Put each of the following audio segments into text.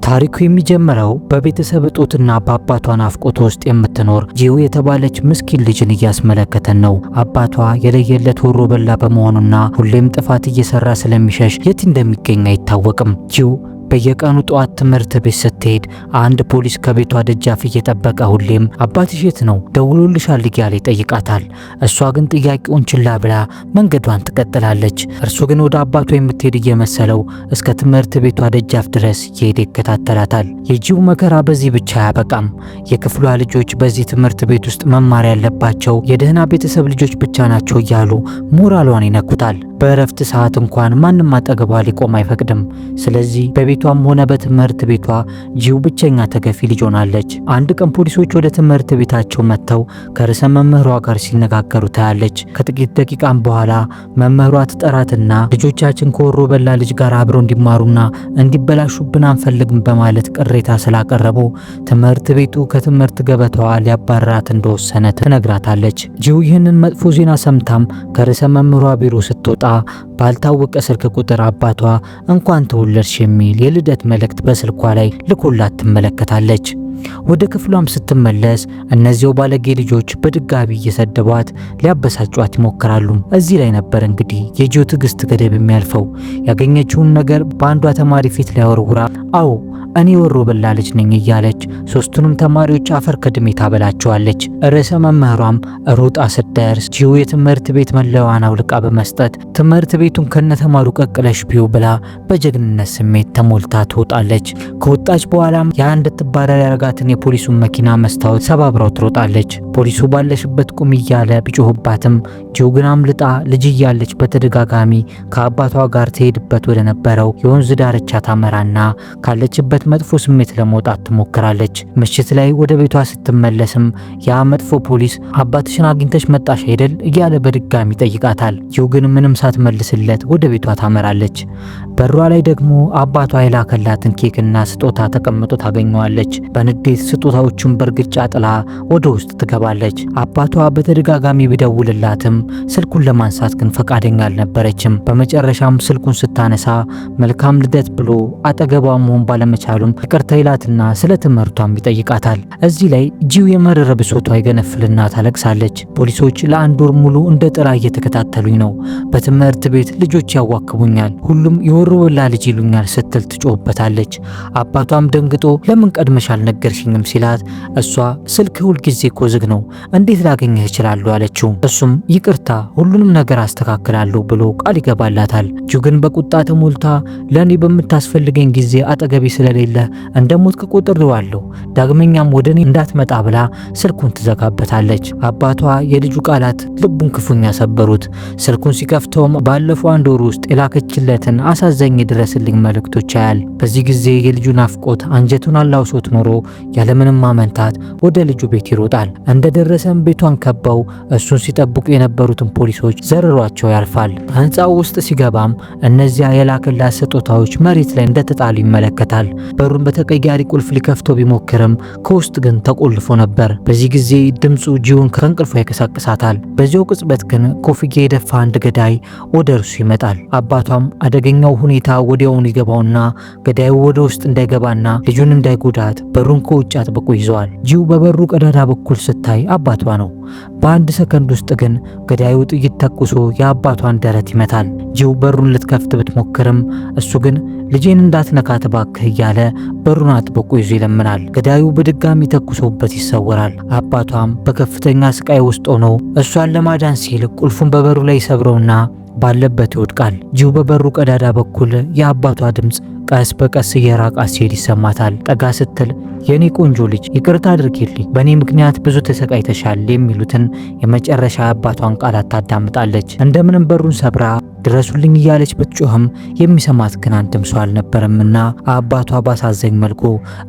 ታሪኩ የሚጀምረው በቤተሰብ እጦትና በአባቷ ናፍቆት ውስጥ የምትኖር ጂው የተባለች ምስኪን ልጅን እያስመለከተን ነው። አባቷ የለየለት ወሮ በላ በመሆኑና ሁሌም ጥፋት እየሰራ ስለሚሸሽ የት እንደሚገኝ አይታወቅም። ጂው በየቀኑ ጠዋት ትምህርት ቤት ስትሄድ አንድ ፖሊስ ከቤቷ ደጃፍ እየጠበቀ ሁሌም አባትሽ የት ነው ደውሎልሻል እያለ ይጠይቃታል። እሷ ግን ጥያቄውን ችላ ብላ መንገዷን ትቀጥላለች። እርሱ ግን ወደ አባቷ የምትሄድ እየመሰለው እስከ ትምህርት ቤቷ ደጃፍ ድረስ እየሄደ ይከታተላታል። የጂው መከራ በዚህ ብቻ አያበቃም። የክፍሏ ልጆች በዚህ ትምህርት ቤት ውስጥ መማር ያለባቸው የደህና ቤተሰብ ልጆች ብቻ ናቸው እያሉ ሞራሏን ይነኩታል። በእረፍት ሰዓት እንኳን ማንም አጠገቧ ሊቆም አይፈቅድም። ስለዚህ በቤቷም ሆነ በትምህርት ቤቷ ጂው ብቸኛ ተገፊ ልጅ ሆናለች። አንድ ቀን ፖሊሶች ወደ ትምህርት ቤታቸው መጥተው ከርዕሰ መምህሯ ጋር ሲነጋገሩ ታያለች። ከጥቂት ደቂቃም በኋላ መምህሯ ትጠራትና ልጆቻችን ከወሮ በላ ልጅ ጋር አብረው እንዲማሩና እንዲበላሹብን አንፈልግም በማለት ቅሬታ ስላቀረቡ ትምህርት ቤቱ ከትምህርት ገበታዋ ሊያባርራት እንደወሰነ ትነግራታለች። ጂው ይህንን መጥፎ ዜና ሰምታም ከርዕሰ መምህሯ ቢሮ ስትወጣ ባልታወቀ ስልክ ቁጥር አባቷ እንኳን ተወለድሽ የሚል የልደት መልእክት በስልኳ ላይ ልኮላት ትመለከታለች። ወደ ክፍሏም ስትመለስ እነዚያው ባለጌ ልጆች በድጋሚ እየሰደቧት ሊያበሳጯት ይሞክራሉ። እዚህ ላይ ነበር እንግዲህ የጂው ትዕግስት ገደብ የሚያልፈው። ያገኘችውን ነገር በአንዷ ተማሪ ፊት ላይ ወርውራ አዎ እኔ ወሮ በላ ልጅ ነኝ እያለች ሶስቱንም ተማሪዎች አፈር ከድሜ ታበላቸዋለች። ርዕሰ መምህሯም ሮጣ ስትደርስ ጂው የትምህርት ቤት መለያዋን አውልቃ በመስጠት ትምህርት ቤቱን ከነተማሩ ቀቅለሽ ቢው ብላ በጀግንነት ስሜት ተሞልታ ትወጣለች። ከወጣች በኋላም ያ እንድትባረር ያረጋትን የፖሊሱን መኪና መስታወት ሰባብራው ትሮጣለች። ፖሊሱ ባለሽበት ቁም እያለ ቢጮህባትም ጂው ግን አምልጣ ልጅ እያለች በተደጋጋሚ ከአባቷ ጋር ትሄድበት ወደ ነበረው የወንዝ ዳርቻ ታመራና ካለችበት መጥፎ ስሜት ለመውጣት ትሞክራለች። ምሽት ላይ ወደ ቤቷ ስትመለስም ያ መጥፎ ፖሊስ አባትሽን አግኝተሽ መጣሽ አይደል እያለ በድጋሚ ጠይቃታል። ጂው ግን ምንም ሳትመልስለት ወደ ቤቷ ታመራለች። በሯ ላይ ደግሞ አባቷ የላከላትን ኬክና ስጦታ ተቀምጦ ታገኘዋለች። በንዴት ስጦታዎቹን በእርግጫ ጥላ ወደ ውስጥ ትገባለች። አባቷ በተደጋጋሚ ቢደውልላትም ስልኩን ለማንሳት ግን ፈቃደኛ አልነበረችም። በመጨረሻም ስልኩን ስታነሳ መልካም ልደት ብሎ አጠገቧ መሆን ባለመቻሉም ይቅርታ ይላትና ስለ ትምህርቷም ይጠይቃታል። እዚህ ላይ ጂው የመረረ ብሶቷ ይገነፍልና ታለቅሳለች። ፖሊሶች ለአንድ ወር ሙሉ እንደ ጥራ እየተከታተሉኝ ነው። በትምህርት ቤት ልጆች ያዋክቡኛል፣ ሁሉም የወሮ በላ ልጅ ይሉኛል ስትል ትጮህበታለች። አባቷም ደንግጦ ለምን ቀድመሽ አልነገርሽኝም ሲላት እሷ ስልክ ሁል ጊዜ እኮ ዝግ ነው እንዴት ላገኘህ እችላለሁ አለችው። እሱም ይቅርታ ሁሉንም ነገር አስተካክላለሁ ብሎ ቃል ይገባላታል። ጂው ግን በቁጣ ተሞልታ ለኔ በምታስፈልገኝ ጊዜ አጠገቤ ስለሌለ እንደሞትክ ቆጥሬዋለሁ ዳግመኛም ወደኔ እንዳትመጣ ብላ ስልኩን ትዘጋበታለች። አባቷ የልጁ ቃላት ልቡን ክፉኛ ሰበሩት። ስልኩን ሲከፍተውም ባለፈው አንድ ወር ውስጥ የላከችለትን አሳዛኝ ድረስልኝ መልእክቶች ያያል። በዚህ ጊዜ የልጁ ናፍቆት አንጀቱን አላውሶት ኖሮ ያለምንም ማመንታት ወደ ልጁ ቤት ይሮጣል። እንደደረሰም ቤቷን ከበው እሱን ሲጠብቁ የነበሩትን ፖሊሶች ዘርሯቸው ያልፋል። ህንፃው ውስጥ ሲገባም እነዚያ የላከላት ስጦታዎች መሬት ላይ እንደተጣሉ ይመለከታል። በሩን በተቀያሪ ቁልፍ ሊከፍተው ቢሞክርም ከውስጥ ግን ተቆልፎ ነበር። በዚህ ጊዜ ድምፁ ጂውን ከእንቅልፏ ይቀሳቅሳታል። በዚያው ቅጽበት ግን ኮፍያ የደፋ አንድ ገዳይ ወደ እርሱ ይመጣል። አባቷም አደገኛው ሁኔታ ወዲያውኑ ይገባውና ገዳዩ ወደ ውስጥ እንዳይገባና ልጁን እንዳይጎዳት በሩን ከውጭ አጥብቆ ይዘዋል። ጂው በበሩ ቀዳዳ በኩል ስታይ አባቷ ነው። በአንድ ሰከንድ ውስጥ ግን ገዳዩ ጥይት ተኩሶ የአባቷን ደረት ይመታል። ጂው በሩን ልትከፍት ብትሞክርም እሱ ግን ልጄን እንዳትነካት እባክህ እያለ በሩን አጥብቆ ይዞ ይለምናል። ገዳዩ በድጋሚ ተኩሶበት ይሰወራል። አባቷም በከፍተኛ ስቃይ ውስጥ ሆኖ እሷን ለማዳን ሲል ቁልፉን በበሩ ላይ ሰብረውና ባለበት ይወድቃል። ጂው በበሩ ቀዳዳ በኩል የአባቷ ድምፅ ቀስ በቀስ እየራቃት ሲሄድ ይሰማታል። ጠጋ ስትል የኔ ቆንጆ ልጅ ይቅርታ አድርጊልኝ፣ በእኔ ምክንያት ብዙ ተሰቃይተሻል የሚሉትን የመጨረሻ አባቷን ቃላት ታዳምጣለች። እንደምንም በሩን ሰብራ ድረሱልኝ እያለች ብትጮህም የሚሰማት ግን አንድም ሰው አልነበረምና አባቷ ባሳዘኝ መልኩ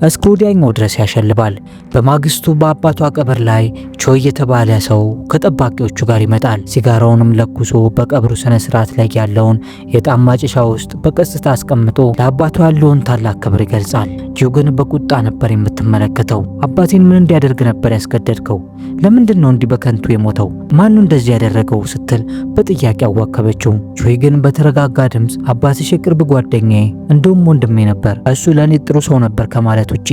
እስከ ወዲያኛው ድረስ ያሸልባል። በማግስቱ በአባቷ ቀብር ላይ ቾይ የተባለ ሰው ከጠባቂዎቹ ጋር ይመጣል። ሲጋራውንም ለኩሶ በቀብሩ ስነ ስርዓት ላይ ያለውን የጣም ማጨሻ ውስጥ በቀስታ አስቀምጦ ለአባቷ ያለውን ታላቅ ክብር ይገልጻል። ጂው ግን በቁጣ ነበር የምትመለከተው። አባቴን ምን እንዲያደርግ ነበር ያስገደድከው? ለምንድን ነው እንዲህ በከንቱ የሞተው? ማን ነው እንደዚህ ያደረገው ስትል በጥያቄ አዋከበችው። ጆይ ግን በተረጋጋ ድምፅ አባትሽ የቅርብ ጓደኛዬ እንደውም ወንድሜ ነበር፣ እሱ ለኔ ጥሩ ሰው ነበር ከማለት ውጪ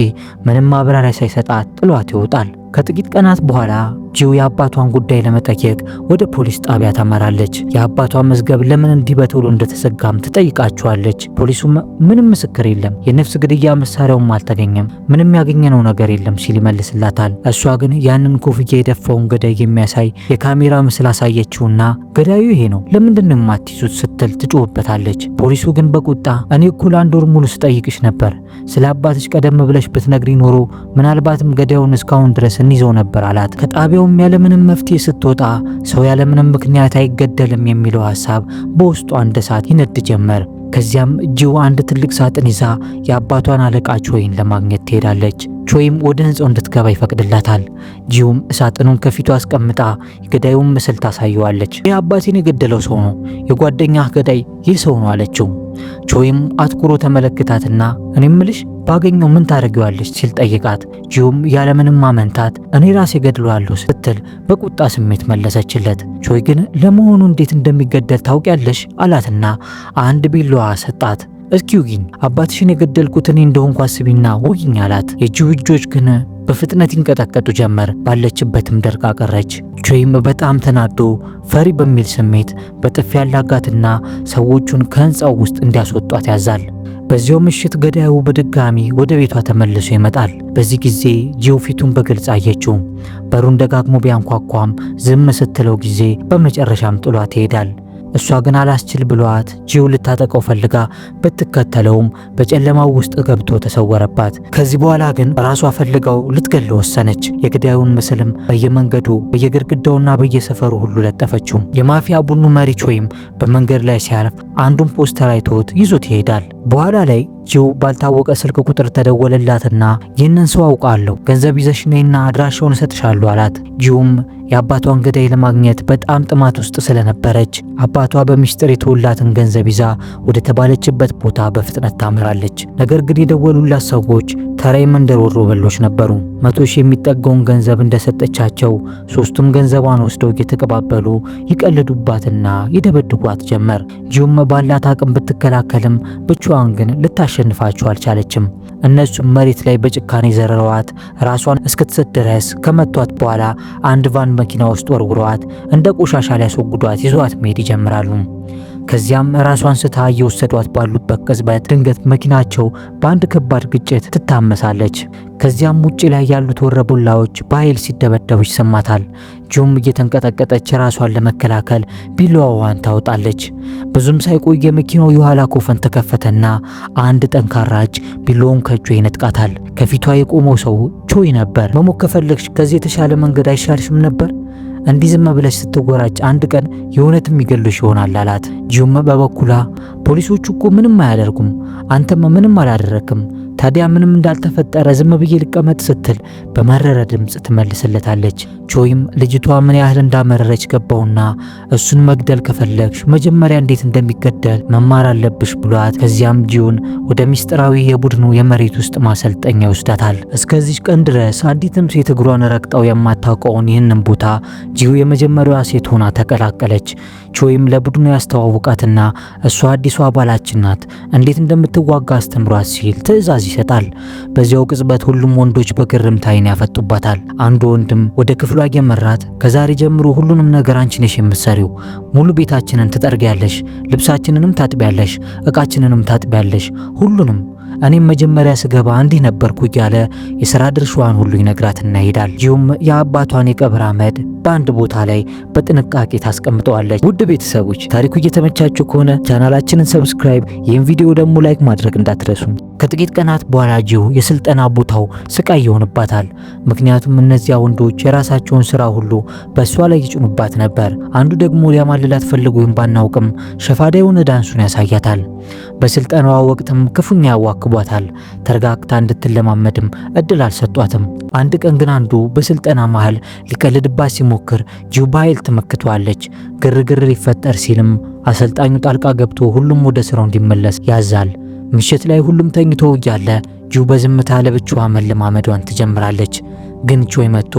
ምንም ማብራሪያ ሳይሰጣት ጥሏት ይወጣል። ከጥቂት ቀናት በኋላ ጂው የአባቷን ጉዳይ ለመጠየቅ ወደ ፖሊስ ጣቢያ ታመራለች። የአባቷ መዝገብ ለምን እንዲህ በቶሎ እንደተዘጋም ትጠይቃቸዋለች። ፖሊሱም ምንም ምስክር የለም፣ የነፍስ ግድያ መሳሪያውም አልተገኘም፣ ምንም ያገኘነው ነገር የለም ሲል ይመልስላታል። እሷ ግን ያንን ኮፍያ የደፋውን ገዳይ የሚያሳይ የካሜራ ምስል አሳየችውና ገዳዩ ይሄ ነው፣ ለምንድን ነው የማትይዙት ስትል ትጮህበታለች። ፖሊሱ ግን በቁጣ እኔ እኮ ለአንድ ወር ሙሉ ስጠይቅሽ ነበር፣ ስለ አባትሽ ቀደም ብለሽ ብትነግሪ ኖሮ ምናልባትም ገዳዩን እስካሁን ድረስ እንይዘው ነበር አላት። ከጣቢያውም ያለምንም መፍትሄ ስትወጣ ሰው ያለምንም ምክንያት አይገደልም የሚለው ሐሳብ በውስጧ እንደ እሳት ይነድ ጀመር። ከዚያም ጂው አንድ ትልቅ ሳጥን ይዛ የአባቷን አለቃ ቾይን ለማግኘት ትሄዳለች። ቾይም ወደ ህንጻው እንድትገባ ይፈቅድላታል። ጂውም ሳጥኑን ከፊቱ አስቀምጣ የገዳዩን ምስል ታሳየዋለች። ይህ አባቴን የገደለው ሰው ነው፣ የጓደኛህ ገዳይ ይህ ሰው ነው አለችው። ቾይም አትኩሮ ተመለከታትና እኔ ምልሽ ባገኘው ምን ታደርጊዋለሽ ሲል ጠይቃት። ጂውም ያለምንም ማመንታት እኔ ራሴ ገድለዋለሁ ስትል በቁጣ ስሜት መለሰችለት። ቾይ ግን ለመሆኑ እንዴት እንደሚገደል ታውቂያለሽ አላትና አንድ ቢላዋ ሰጣት። እስኪ ውጊኝ፣ አባትሽን የገደልኩት እኔ እንደሆንኩ አስቢና ውጊኝ አላት። የጂው እጆች ግን በፍጥነት ይንቀጠቀጡ ጀመር። ባለችበትም ደርቃ ቀረች። ቾይም በጣም ተናዶ ፈሪ በሚል ስሜት በጥፊ ያላጋትና ሰዎቹን ከህንፃው ውስጥ እንዲያስወጧት ያዛል። በዚያው ምሽት ገዳዩ በድጋሚ ወደ ቤቷ ተመልሶ ይመጣል። በዚህ ጊዜ ጂው ፊቱን በግልጽ አየችው። በሩን ደጋግሞ ቢያንኳኳም ዝም ስትለው ጊዜ በመጨረሻም ጥሏት ይሄዳል። እሷ ግን አላስችል ብሏት ጂው ልታጠቀው ፈልጋ ብትከተለውም በጨለማው ውስጥ ገብቶ ተሰወረባት። ከዚህ በኋላ ግን ራሷ ፈልጋው ልትገለው ወሰነች። የገዳዩን ምስልም በየመንገዱ በየግድግዳውና በየሰፈሩ ሁሉ ለጠፈችው። የማፊያ ቡድኑ መሪ ቾይም በመንገድ ላይ ሲያልፍ አንዱን ፖስተር አይቶት ይዞት ይሄዳል። በኋላ ላይ ጂው ባልታወቀ ስልክ ቁጥር ተደወለላትና ይህንን ሰው አውቃለሁ፣ ገንዘብ ይዘሽ ነይና አድራሻውን እሰጥሻለሁ አላት። ጂውም የአባቷን ገዳይ ለማግኘት በጣም ጥማት ውስጥ ስለነበረች አባቷ በሚስጥር የተወላትን ገንዘብ ይዛ ወደ ተባለችበት ቦታ በፍጥነት ታምራለች። ነገር ግን የደወሉላት ሰዎች ተራ የመንደር ወሮበሎች ነበሩ። 100,000 የሚጠጋውን ገንዘብ እንደሰጠቻቸው ሶስቱም ገንዘቧን ወስደው እየተቀባበሉ ይቀልዱባትና ይደበድቧት ጀመር። ጂውም ባላት አቅም ብትከላከልም ብቻዋን ግን ልታሸንፋቸው አልቻለችም። እነሱም መሬት ላይ በጭካኔ ዘረረዋት ራሷን እስክትሰጥ ድረስ ከመቷት በኋላ አንድ ቫን መኪና ውስጥ ወርውረዋት እንደ ቆሻሻ ሊያስወግዷት ይዟት መሄድ ይጀምራሉ። ከዚያም ራሷን ስታ እየወሰዷት ባሉበት ቅጽበት ድንገት መኪናቸው በአንድ ከባድ ግጭት ትታመሳለች። ከዚያም ውጪ ላይ ያሉት ወረቡላዎች በኃይል ሲደበደቡ ይሰማታል። ጂውም እየተንቀጠቀጠች ራሷን ለመከላከል ቢላዋዋን ታወጣለች። ብዙም ሳይቆይ የመኪናው የኋላ ኮፈን ተከፈተና አንድ ጠንካራ እጅ ቢላዋውን ከእጇ ይነጥቃታል። ከፊቷ የቆመው ሰው ቾይ ነበር። መሞት ከፈለግሽ ከዚህ የተሻለ መንገድ አይሻልሽም ነበር? እንዲህ ዝም ብለሽ ስትወራጭ አንድ ቀን የእውነትም ይገሉሽ ይሆናል አላት። ጂውም በበኩላ ፖሊሶቹ እኮ ምንም አያደርጉም፣ አንተም ምንም አላደረክም፣ ታዲያ ምንም እንዳልተፈጠረ ዝም ብዬ ልቀመጥ ስትል በመረረ ድምፅ ትመልስለታለች። ቾይም ልጅቷ ምን ያህል እንዳመረረች ገባውና እሱን መግደል ከፈለግሽ መጀመሪያ እንዴት እንደሚገደል መማር አለብሽ ብሏት ከዚያም ጂውን ወደ ሚስጥራዊ የቡድኑ የመሬት ውስጥ ማሰልጠኛ ይወስዳታል። እስከዚህ ቀን ድረስ አንዲትም ሴት እግሯን ረግጠው የማታውቀውን ይህንን ቦታ ጂው የመጀመሪያዋ ሴት ሆና ተቀላቀለች። ቾይም ለቡድኑ ያስተዋውቃትና እሷ አዲሷ አባላችን ናት፣ እንዴት እንደምትዋጋ አስተምሯት ሲል ትዕዛዝ ይሰጣል። በዚያው ቅጽበት ሁሉም ወንዶች በግርምት ዓይን ያፈጡባታል። አንዱ ወንድም ወደ ክፍሏ እየመራት ከዛሬ ጀምሮ ሁሉንም ነገር አንቺ ነሽ የምትሰሪው፣ ሙሉ ቤታችንን ትጠርጊያለሽ፣ ልብሳችንንም ታጥቢያለሽ፣ እቃችንንም ታጥቢያለሽ፣ ሁሉንም እኔም መጀመሪያ ስገባ እንዲህ ነበርኩ እያለ የሥራ ድርሻዋን ሁሉ ይነግራትና ይሄዳል። ጂውም የአባቷን የቀብር አመድ በአንድ ቦታ ላይ በጥንቃቄ ታስቀምጠዋለች። ውድ ቤተሰቦች ታሪኩ እየተመቻችሁ ከሆነ ቻናላችንን ሰብስክራይብ፣ ይህን ቪዲዮ ደግሞ ላይክ ማድረግ እንዳትረሱ። ከጥቂት ቀናት በኋላ ጂው የስልጠና ቦታው ስቃይ ይሆንባታል። ምክንያቱም እነዚያ ወንዶች የራሳቸውን ስራ ሁሉ በእሷ ላይ ይጭኑባት ነበር። አንዱ ደግሞ ሊያማልላት ፈልጎ ወይም ባናውቅም ሸፋዳ የሆነ ዳንሱን ያሳያታል። በስልጠናዋ ወቅትም ክፉኛ ያዋክቧታል። ተረጋግታ እንድትለማመድም እድል አልሰጧትም። አንድ ቀን ግን አንዱ በስልጠና መሃል ሊቀልድባት ሲሞክር ጂው በኃይል ትመክተዋለች። ግርግር ሊፈጠር ሲልም አሰልጣኙ ጣልቃ ገብቶ ሁሉም ወደ ስራው እንዲመለስ ያዛል። ምሽት ላይ ሁሉም ተኝቶ እያለ ጂው በዝምታ ለብቻዋ መለማመዷን ትጀምራለች። ግን ቾይ መጥቶ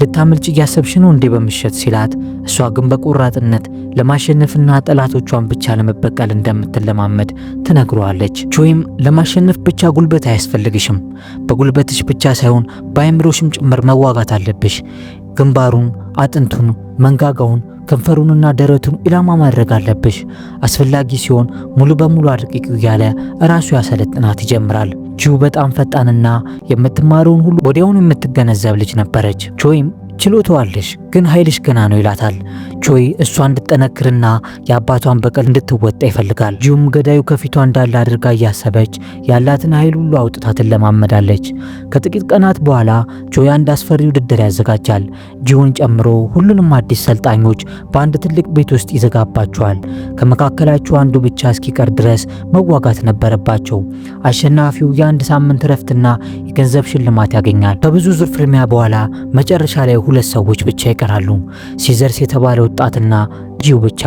ልታመልጭ እያሰብሽ ነው እንዴ በምሽት ሲላት፣ እሷ ግን በቆራጥነት ለማሸነፍና ጠላቶቿን ብቻ ለመበቀል እንደምትለማመድ ትነግረዋለች። ቾይም ለማሸነፍ ብቻ ጉልበት አያስፈልግሽም፣ በጉልበትሽ ብቻ ሳይሆን በአይምሮሽም ጭምር መዋጋት አለብሽ። ግንባሩን፣ አጥንቱን፣ መንጋጋውን፣ ከንፈሩንና ደረቱን ኢላማ ማድረግ አለብሽ። አስፈላጊ ሲሆን ሙሉ በሙሉ አድርቂቅ እያለ ራሱ ያሰለጥናት ይጀምራል። ጂው በጣም ፈጣንና የምትማረውን ሁሉ ወዲያውኑ የምትገነዘብ ልጅ ነበረች። ቾይም ችሎታዋለሽ ግን ኃይልሽ ገና ነው ይላታል። ቾይ እሷ እንድትጠነክርና የአባቷን በቀል እንድትወጣ ይፈልጋል። ጂውም ገዳዩ ከፊቷ እንዳለ አድርጋ እያሰበች ያላትን ኃይል ሁሉ አውጥታ ትለማመዳለች። ከጥቂት ቀናት በኋላ ቾይ አንድ አስፈሪ ውድድር ያዘጋጃል። ጂውን ጨምሮ ሁሉንም አዲስ ሰልጣኞች በአንድ ትልቅ ቤት ውስጥ ይዘጋባቸዋል። ከመካከላቸው አንዱ ብቻ እስኪቀር ድረስ መዋጋት ነበረባቸው። አሸናፊው የአንድ ሳምንት ረፍትና የገንዘብ ሽልማት ያገኛል። ከብዙ ዙር ፍልሚያ በኋላ መጨረሻ ላይ ሁለት ሰዎች ብቻ ይቀራሉ። ሲዘርስ የተባለ ወጣትና ጂው ብቻ።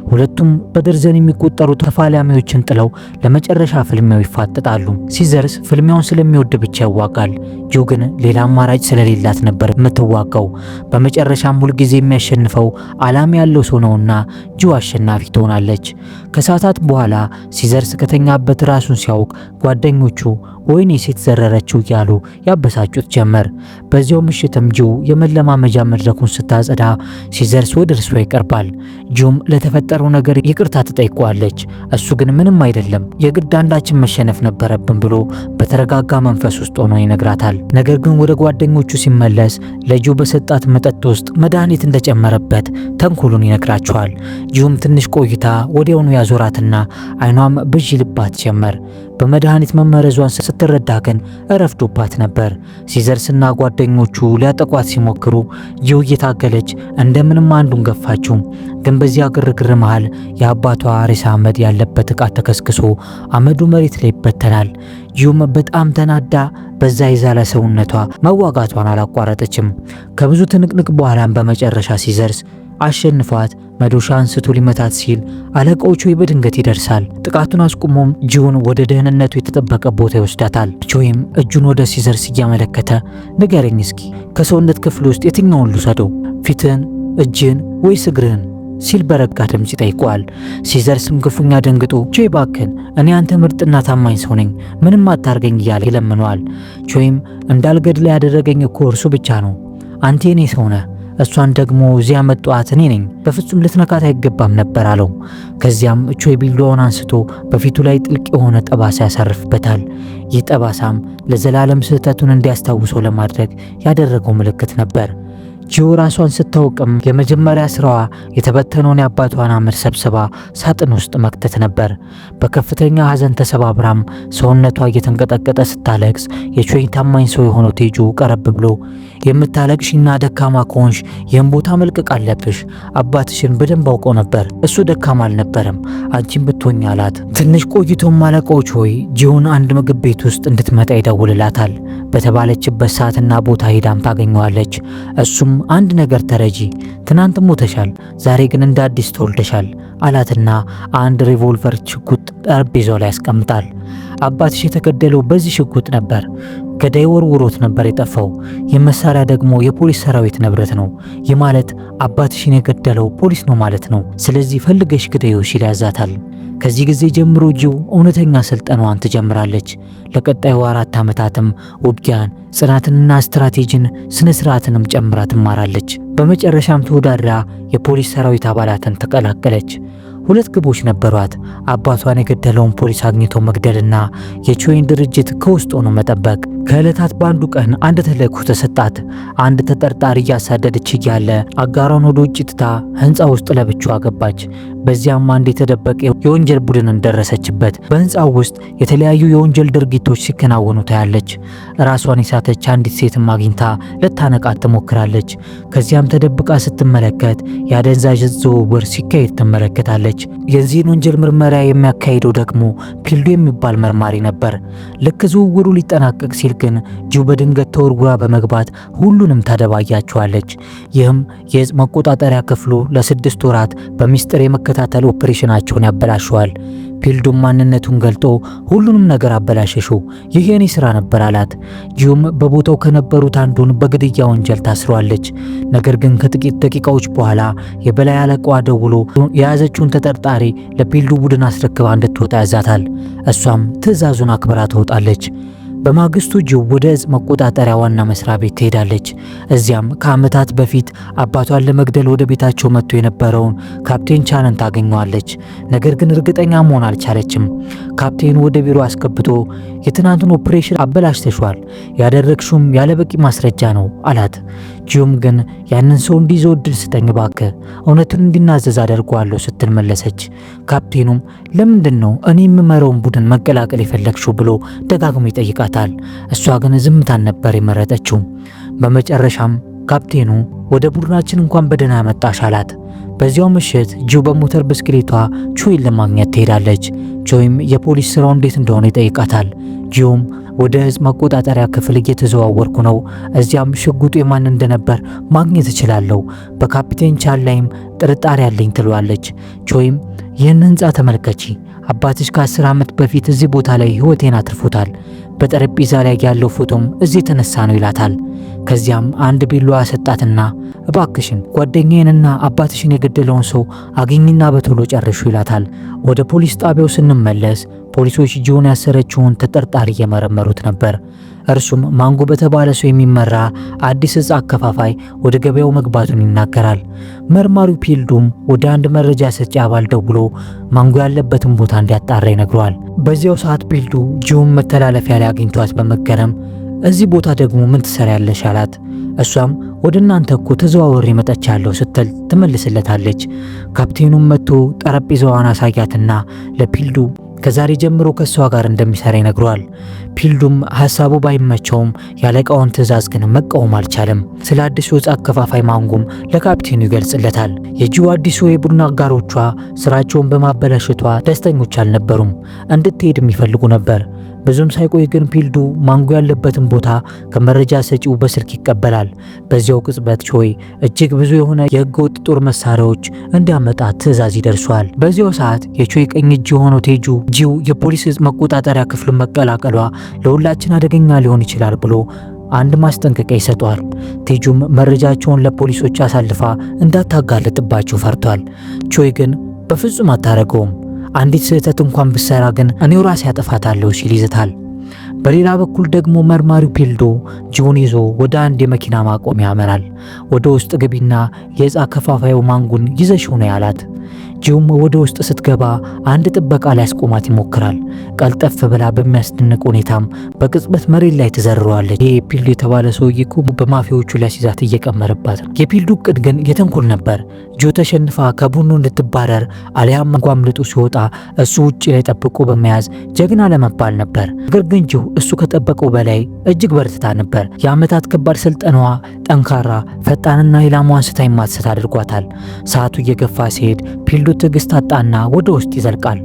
ሁለቱም በደርዘን የሚቆጠሩ ተፋላሚዎችን ጥለው ለመጨረሻ ፍልሚያው ይፋጠጣሉ። ሲዘርስ ፍልሚያውን ስለሚወድ ብቻ ይዋጋል። ጂው ግን ሌላ አማራጭ ስለሌላት ነበር የምትዋጋው። በመጨረሻም ሁልጊዜ የሚያሸንፈው ዓላማ ያለው ሰው ነውና ጂው አሸናፊ ትሆናለች። ከሰዓታት በኋላ ሲዘርስ ከተኛበት ራሱን ሲያውቅ ጓደኞቹ ወይኔ ሴት ዘረረችው እያሉ ያበሳጩት ጀመር። በዚያው ምሽትም ጂው የመለማመጃ መድረኩን ስታጸዳ ሲዘርስ ወደ እርሷ ይቀርባል። ጂውም ለተፈጠረው ነገር ይቅርታ ትጠይቀዋለች። እሱ ግን ምንም አይደለም፣ የግድ አንዳችን መሸነፍ ነበረብን ብሎ በተረጋጋ መንፈስ ውስጥ ሆኖ ይነግራታል። ነገር ግን ወደ ጓደኞቹ ሲመለስ ለጂው በሰጣት መጠጥ ውስጥ መድኃኒት እንደጨመረበት ተንኮሉን ይነግራቸዋል። ጂውም ትንሽ ቆይታ ወዲያውኑ ያዞራትና አይኗም ብዥ ይልባት ጀመር። በመድኃኒት መመረዟን ስትረዳ ግን እረፍዶባት ነበር። ሲዘርስና ጓደኞቹ ሊያጠቋት ሲሞክሩ ጂው እየታገለች እንደምንም አንዱን ገፋችው። ግን በዚያ ግርግር መሃል የአባቷ ሬሳ አመድ ያለበት ዕቃ ተከስክሶ አመዱ መሬት ላይ ይበተናል። ጂውም በጣም ተናዳ በዛ የዛለ ሰውነቷ መዋጋቷን አላቋረጠችም። ከብዙ ትንቅንቅ በኋላም በመጨረሻ ሲዘርስ አሸንፏት መዶሻ አንስቶ ሊመታት ሲል አለቃው ቾይ በድንገት ይደርሳል። ጥቃቱን አስቁሞም ጂውን ወደ ደህንነቱ የተጠበቀ ቦታ ይወስዳታል። ቾይም እጁን ወደ ሲዘርስ እያመለከተ ንገረኝ እስኪ ከሰውነት ክፍል ውስጥ የትኛውን ልውሰደው? ፊትን፣ እጅን ወይስ እግርህን? ሲል በረጋ ድምጽ ይጠይቀዋል። ሲዘርስም ክፉኛ ደንግጦ ቾይ ባክን፣ እኔ አንተ ምርጥና ታማኝ ሰው ነኝ፣ ምንም አታርገኝ እያለ ይለምነዋል። ቾይም እንዳልገድል ያደረገኝ እኮ እርሱ ብቻ ነው፣ አንተ የኔ ሰው ነህ፣ እሷን ደግሞ እዚያ መጣት እኔ ነኝ፣ በፍጹም ልትነካት አይገባም ነበር አለው። ከዚያም ቾይ ቢላዋውን አንስቶ በፊቱ ላይ ጥልቅ የሆነ ጠባሳ ያሳርፍበታል። ይህ ጠባሳም ለዘላለም ስህተቱን እንዲያስታውሰው ለማድረግ ያደረገው ምልክት ነበር። ጂው ራሷን ስታውቅም የመጀመሪያ ስራዋ የተበተነውን የአባቷን አመድ ሰብስባ ሳጥን ውስጥ መክተት ነበር። በከፍተኛ ሐዘን ተሰባብራም ሰውነቷ እየተንቀጠቀጠ ስታለቅስ የቾይ ታማኝ ሰው የሆነው ቴጁ ቀረብ ብሎ የምታለቅሽና ደካማ ከሆንሽ ይህን ቦታ መልቀቅ አለብሽ፣ አባትሽን በደንብ አውቀው ነበር፣ እሱ ደካማ አልነበረም፣ አንቺን ብትሆኝ አላት። ትንሽ ቆይቶም አለቃው ቾይ ጂውን አንድ ምግብ ቤት ውስጥ እንድትመጣ ይደውልላታል። በተባለችበት ሰዓትና ቦታ ሄዳም ታገኘዋለች። እሱም አንድ ነገር ተረጂ፣ ትናንት ሞተሻል፣ ዛሬ ግን እንደ አዲስ ተወልደሻል አላትና አንድ ሪቮልቨር ሽጉጥ ጠረጴዛው ላይ ያስቀምጣል። አባትሽ የተገደለው በዚህ ሽጉጥ ነበር። ገዳይ ወርውሮት ነበር የጠፋው። ይህ መሳሪያ ደግሞ የፖሊስ ሰራዊት ንብረት ነው። ይህ ማለት አባትሽን የገደለው ፖሊስ ነው ማለት ነው። ስለዚህ ፈልገሽ ግደይው ሲል ያዛታል። ከዚህ ጊዜ ጀምሮ ጂው እውነተኛ ስልጠናዋን ትጀምራለች። ለቀጣዩ 4 ዓመታትም ውጊያን፣ ጽናትንና ስትራቴጂን ስነ ስርዓትንም ጨምራ ትማራለች። በመጨረሻም ተወዳድራ የፖሊስ ሰራዊት አባላትን ተቀላቀለች። 2 ግቦች ነበሯት። አባቷን የገደለውን ፖሊስ አግኝቶ መግደልና የቾይን ድርጅት ከውስጥ ሆኖ መጠበቅ። ከዕለታት በአንዱ ቀን አንድ ተልእኮ ተሰጣት። አንድ ተጠርጣሪ እያሳደደች እያለ አጋሯን ወደ ውጭ ትታ ህንፃ ውስጥ ለብቻዋ ገባች። በዚያም አንድ የተደበቀ የወንጀል ቡድንን ደረሰችበት። በህንፃው ውስጥ የተለያዩ የወንጀል ድርጊቶች ሲከናወኑ ታያለች። ራሷን የሳተች አንዲት ሴትም አግኝታ ልታነቃት ትሞክራለች። ከዚያም ተደብቃ ስትመለከት የአደንዛዥ ዝውውር ሲካሄድ ትመለከታለች። የዚህን ወንጀል ምርመራ የሚያካሂደው ደግሞ ፒልዱ የሚባል መርማሪ ነበር። ልክ ዝውውሩ ሊጠናቀቅ ሲል ግን ጂው በድንገት ተወርውራ በመግባት ሁሉንም ታደባያቸዋለች። ይህም የእጽ መቆጣጠሪያ ክፍሉ ለ6 ወራት በሚስጥር የመከታተል ኦፕሬሽናቸውን ያበላሸዋል። ፒልዱም ማንነቱን ገልጦ ሁሉንም ነገር አበላሸሹ፣ ይህ የኔ ስራ ነበር አላት። ጂውም በቦታው ከነበሩት አንዱን በግድያ ወንጀል ታስሯለች። ነገር ግን ከጥቂት ደቂቃዎች በኋላ የበላይ አለቃዋ ደውሎ የያዘችውን ተጠርጣሪ ለፒልዱ ቡድን አስረክባ እንድትወጣ ያዛታል። እሷም ትዕዛዙን አክብራ ትወጣለች። በማግስቱ ጂው ወደ እጽ መቆጣጠሪያ ዋና መስሪያ ቤት ትሄዳለች። እዚያም ከዓመታት በፊት አባቷን ለመግደል ወደ ቤታቸው መጥቶ የነበረውን ካፕቴን ቻንን ታገኘዋለች። ነገር ግን እርግጠኛ መሆን አልቻለችም። ካፕቴኑ ወደ ቢሮ አስገብቶ የትናንቱን ኦፕሬሽን አበላሽተሻል፣ ያደረግሽውም ያለበቂ ማስረጃ ነው አላት። ጂውም ግን ያንን ሰው እንዲይዘው እድል ስጠኝ እባክህ፣ እውነቱን እንዲናዘዝ አደርገዋለሁ ስትል መለሰች። ካፕቴኑም ለምንድን ነው እኔ የምመራውን ቡድን መቀላቀል የፈለግሽው ብሎ ደጋግሞ ይጠይቃታል። እሷ ግን ዝምታን ነበር የመረጠችው። በመጨረሻም ካፕቴኑ ወደ ቡድናችን እንኳን በደህና መጣሽ አላት። በዚያው ምሽት ጂው በሞተር ብስክሌቷ ቾይን ለማግኘት ትሄዳለች። ቾይም የፖሊስ ስራው እንዴት እንደሆነ ይጠይቃታል። ጂውም ወደ ህዝብ መቆጣጠሪያ ክፍል እየተዘዋወርኩ ነው፣ እዚያም ሽጉጡ የማን እንደነበር ማግኘት እችላለሁ፣ በካፒቴን ቻን ላይም ጥርጣሬ አለኝ ትለዋለች። ቾይም ይህን ህንፃ ተመልከቺ፣ አባትሽ ከ10 ዓመት በፊት እዚህ ቦታ ላይ ህይወቴን አትርፎታል፣ በጠረጴዛ ላይ ያለው ፎቶም እዚህ የተነሳ ነው ይላታል። ከዚያም አንድ ቢላዋ ሰጣትና እባክሽን ጓደኛዬንና አባትሽን የገደለውን ሰው አግኝና በቶሎ ጨርሹ ይላታል። ወደ ፖሊስ ጣቢያው ስንመለስ ፖሊሶች ጂውን ያሰረችውን ተጠርጣሪ እየመረመሩት ነበር። እርሱም ማንጎ በተባለ ሰው የሚመራ አዲስ እጽ አከፋፋይ ወደ ገበያው መግባቱን ይናገራል። መርማሪው ፒልዱም ወደ አንድ መረጃ ሰጪ አባል ደውሎ ማንጎ ያለበትን ቦታ እንዲያጣራ ይነግረዋል። በዚያው ሰዓት ፒልዱ ጂውን መተላለፊያ ላይ አግኝቷት በመገረም እዚህ ቦታ ደግሞ ምን ትሰሪያለሽ አላት። እሷም ወደ እናንተ እኮ ተዘዋውሬ መጥቻለሁ ስትል ትመልስለታለች። ካፕቴኑም መጥቶ ጠረጴዛዋን አሳያትና ለፒልዱ ከዛሬ ጀምሮ ከሷ ጋር እንደሚሰራ ይነግረዋል። ፒልዱም ሐሳቡ ባይመቸውም ያለቃውን ትዕዛዝ ግን መቃወም አልቻለም። ስለ አዲሱ እጽ አከፋፋይ ማንጎም ለካፕቴኑ ይገልጽለታል። የጂው አዲሱ የቡድን አጋሮቿ ስራቸውን በማበላሸቷ ደስተኞች አልነበሩም። እንድትሄድ የሚፈልጉ ነበር። ብዙም ሳይቆይ ግን ፒልዱ ማንጎ ያለበትን ቦታ ከመረጃ ሰጪው በስልክ ይቀበላል። በዚያው ቅጽበት ቾይ እጅግ ብዙ የሆነ የህገወጥ ጦር መሳሪያዎች እንዲያመጣ ትዕዛዝ ይደርሷል። በዚያው ሰዓት የቾይ ቀኝ እጅ የሆነው ቴጁ ጂው የፖሊስ እጽ መቆጣጠሪያ ክፍሉን መቀላቀሏ ለሁላችን አደገኛ ሊሆን ይችላል ብሎ አንድ ማስጠንቀቂያ ይሰጧል። ቴጁም መረጃቸውን ለፖሊሶች አሳልፋ እንዳታጋለጥባቸው ፈርቷል። ቾይ ግን በፍጹም አታረገውም። አንዲት ስህተት እንኳን ብሰራ ግን እኔው ራሴ ያጠፋታለሁ ሲል ይዝታል። በሌላ በኩል ደግሞ መርማሪው ፒልዶ ጂውን ይዞ ወደ አንድ የመኪና ማቆሚያ ያመራል። ወደ ውስጥ ግቢና የእጽ አከፋፋዩ ማንጎን ይዘሽው ነው ያላት። ጂውም ወደ ውስጥ ስትገባ አንድ ጥበቃ ሊያስቆማት ይሞክራል። ቀልጠፍ ብላ በሚያስደንቅ ሁኔታም በቅጽበት መሬት ላይ ትዘርረዋለች። ይህ ፒልዶ የተባለ ሰውዬ እኮ በማፊያዎቹ ሊያስይዛት እየቀመረባት ነው። የፒልዶ እቅድ ግን የተንኮል ነበር። ጂው ተሸንፋ ከቡድኑ እንድትባረር አሊያም ማንጎ አምልጦ ሲወጣ እሱ ውጭ ላይ ጠብቆ በመያዝ ጀግና ለመባል ነበር። ነገር ግን ጂው እሱ ከጠበቀው በላይ እጅግ በርትታ ነበር። የዓመታት ከባድ ስልጠናዋ ጠንካራ፣ ፈጣንና ኢላማዋን ስታ የማትስት አድርጓታል። ሰዓቱ እየገፋ ሲሄድ ፒልዶ ትዕግስት አጣና ወደ ውስጥ ይዘልቃል።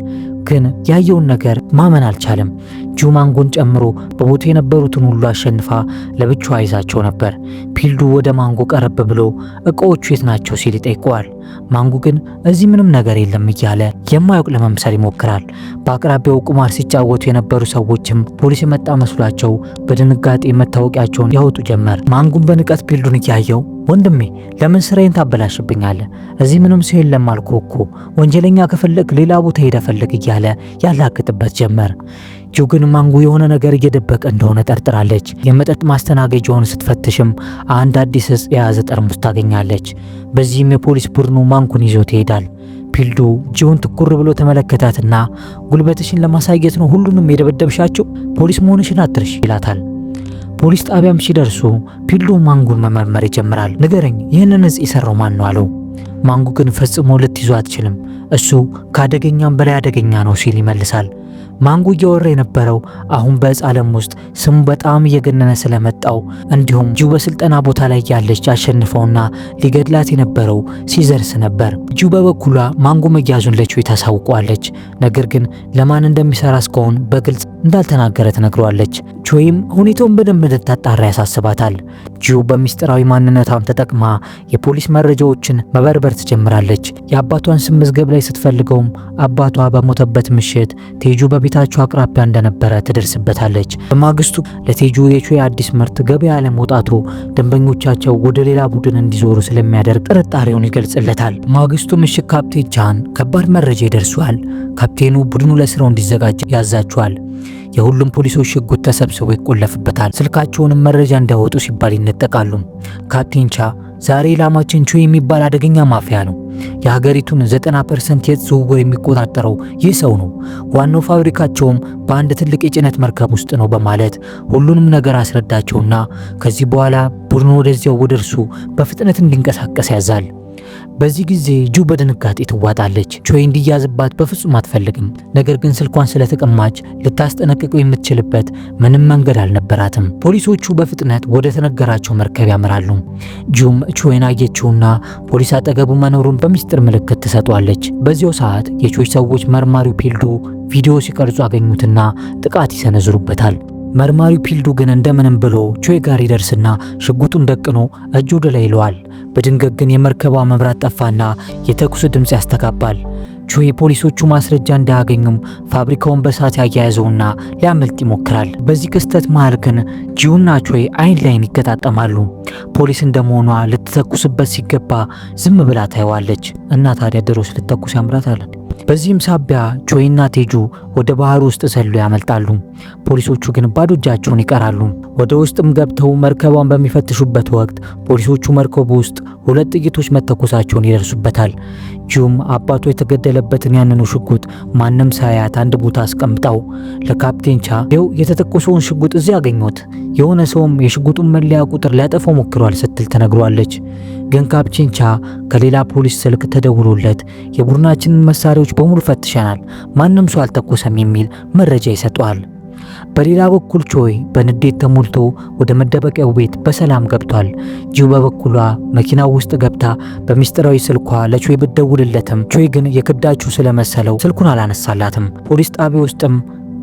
ግን ያየውን ነገር ማመን አልቻለም። ጂው ማንጎን ጨምሮ በቦታው የነበሩትን ሁሉ አሸንፋ ለብቻዋ ይዛቸው ነበር። ፒልዱ ወደ ማንጎ ቀረብ ብሎ እቃዎቹ የት ናቸው ሲል ይጠይቀዋል። ማንጎ ግን እዚህ ምንም ነገር የለም እያለ የማያውቅ ለመምሰል ይሞክራል። በአቅራቢያው ቁማር ሲጫወቱ የነበሩ ሰዎችም ፖሊስ የመጣ መስሏቸው በድንጋጤ መታወቂያቸውን ያወጡ ጀመር። ማንጎን በንቀት ፒልዱን እያየው ወንድሜ ለምን ስራዬን ታበላሽብኛለህ? እዚህ ምንም ሰው የለም አልኩህ እኮ፣ ወንጀለኛ ከፈለግ ሌላ ቦታ ሄደ ፈልግ እያለ ያላግጥበት ጀመር። ጂው ግን ማንጎ የሆነ ነገር እየደበቀ እንደሆነ ጠርጥራለች። የመጠጥ ማስተናገጃውን ስትፈትሽም አንድ አዲስ እጽ የያዘ ጠርሙስ ታገኛለች። በዚህም የፖሊስ ቡድኑ ማንጎን ይዞት ይሄዳል። ፒልዱ ጂውን ትኩር ብሎ ተመለከታትና ጉልበትሽን ለማሳየት ነው ሁሉንም የደበደብሻቸው? ፖሊስ መሆንሽን አትርሽ ይላታል። ፖሊስ ጣቢያም ሲደርሱ ፒልዱ ማንጎን መመርመር ይጀምራል። ንገረኝ፣ ይህንን እጽ የሰራው ማን ነው አለው። ማንጎ ግን ፈጽሞ ልትይዞ አትችልም፣ እሱ ከአደገኛም በላይ አደገኛ ነው ሲል ይመልሳል። ማንጎ እያወራ የነበረው አሁን በእጽ ዓለም ውስጥ ስሙ በጣም እየገነነ ስለመጣው እንዲሁም ጂው በስልጠና ቦታ ላይ ያለች አሸንፈውና ሊገድላት የነበረው ሲዘርስ ነበር። ጂው በበኩሏ ማንጎ መያዙን ለቾይ ታሳውቋለች። ነገር ግን ለማን እንደሚሰራ እስካሁን በግልጽ እንዳልተናገረ ትነግሯለች። ቾይም ሁኔታውን በደንብ እንድታጣራ ያሳስባታል። ጂው በሚስጥራዊ ማንነቷም ተጠቅማ የፖሊስ መረጃዎችን መበርበር ትጀምራለች። የአባቷን ስም መዝገብ ላይ ስትፈልገውም አባቷ በሞተበት ምሽት ቴጁ በቤታቸው አቅራቢያ እንደነበረ ትደርስበታለች። በማግስቱ ለቴጁ የቾይ አዲስ ምርት ገበያ ለመውጣቱ ደንበኞቻቸው ወደ ሌላ ቡድን እንዲዞሩ ስለሚያደርግ ጥርጣሬውን ይገልጽለታል። ማግስቱ ምሽት ካፕቴን ቻን ከባድ መረጃ ይደርሷል። ካፕቴኑ ቡድኑ ለስራው እንዲዘጋጅ ያዛቸዋል። የሁሉም ፖሊሶች ሽጉጥ ተሰብስቦ ይቆለፍበታል። ስልካቸውንም መረጃ እንዳያወጡ ሲባል ይነጠቃሉ። ካፕቴን ቻ ዛሬ ኢላማችን ቾይ የሚባል አደገኛ ማፊያ ነው። የሀገሪቱን 90% የእጽ ዝውውር የሚቆጣጠረው ይህ ሰው ነው። ዋናው ፋብሪካቸውም በአንድ ትልቅ የጭነት መርከብ ውስጥ ነው በማለት ሁሉንም ነገር አስረዳቸውና ከዚህ በኋላ ቡድኑ ወደዚያው ወደ እርሱ በፍጥነት እንዲንቀሳቀስ ያዛል። በዚህ ጊዜ ጁ በድንጋጤ ትዋጣለች። ቾይ እንዲያዝባት በፍጹም አትፈልግም። ነገር ግን ስልኳን ስለተቀማች ልታስጠነቅቀው የምትችልበት ምንም መንገድ አልነበራትም። ፖሊሶቹ በፍጥነት ወደ ተነገራቸው መርከብ ያመራሉ። ጁም ቾይን አየችውና ፖሊስ አጠገቡ መኖሩን በሚስጥር ምልክት ትሰጧለች። በዚያው ሰዓት የቾይ ሰዎች መርማሪው ፒልዱ ቪዲዮ ሲቀርጹ አገኙትና ጥቃት ይሰነዝሩበታል። መርማሪው ፒልዱ ግን እንደምንም ብሎ ቾይ ጋር ይደርስና ሽጉጡን ደቅኖ እጁ ወደ ላይ ይለዋል። በድንገት ግን የመርከቧ መብራት ጠፋና የተኩስ ድምጽ ያስተጋባል። ቾይ ፖሊሶቹ ማስረጃ እንዳያገኙም ፋብሪካውን በሳት ያያያዘውና ሊያመልጥ ይሞክራል። በዚህ ክስተት መሃል ግን ጂውና ቾይ አይን ላይን ይገጣጠማሉ። ፖሊስ እንደመሆኗ ልትተኩስበት ሲገባ ዝም ብላ ታየዋለች። እና ታዲያ ድሮስ ልትተኩስ ያምራታል። በዚህም ሳቢያ ቾይና ቴጁ ወደ ባህር ውስጥ ዘሎ ያመልጣሉ። ፖሊሶቹ ግን ባዶ እጃቸውን ይቀራሉ። ወደ ውስጥም ገብተው መርከቧን በሚፈትሹበት ወቅት ፖሊሶቹ መርከቡ ውስጥ 2 ጥይቶች መተኮሳቸውን ይደርሱበታል። ጂውም አባቱ የተገደለበትን ያንኑ ሽጉጥ ማንም ሳያት አንድ ቦታ አስቀምጣው ለካፕቴን ቻ ይኸው የተተኮሰውን ሽጉጥ እዚህ አገኘሁት፣ የሆነ ሰውም የሽጉጡን መለያ ቁጥር ሊያጠፋው ሞክሯል ስትል ተነግሯለች። ግን ካፕቴን ቻ ከሌላ ፖሊስ ስልክ ተደውሎለት የቡድናችንን መሳሪያዎች በሙሉ ፈትሸናል፣ ማንም ሰው አልተኮሰም የሚል መረጃ ይሰጠዋል። በሌላ በኩል ቾይ በንዴት ተሞልቶ ወደ መደበቂያው ቤት በሰላም ገብቷል። ጂው በበኩሏ መኪናው ውስጥ ገብታ በሚስጥራዊ ስልኳ ለቾይ ብትደውልለትም ቾይ ግን የክዳችሁ ስለመሰለው ስልኩን አላነሳላትም። ፖሊስ ጣቢያ ውስጥም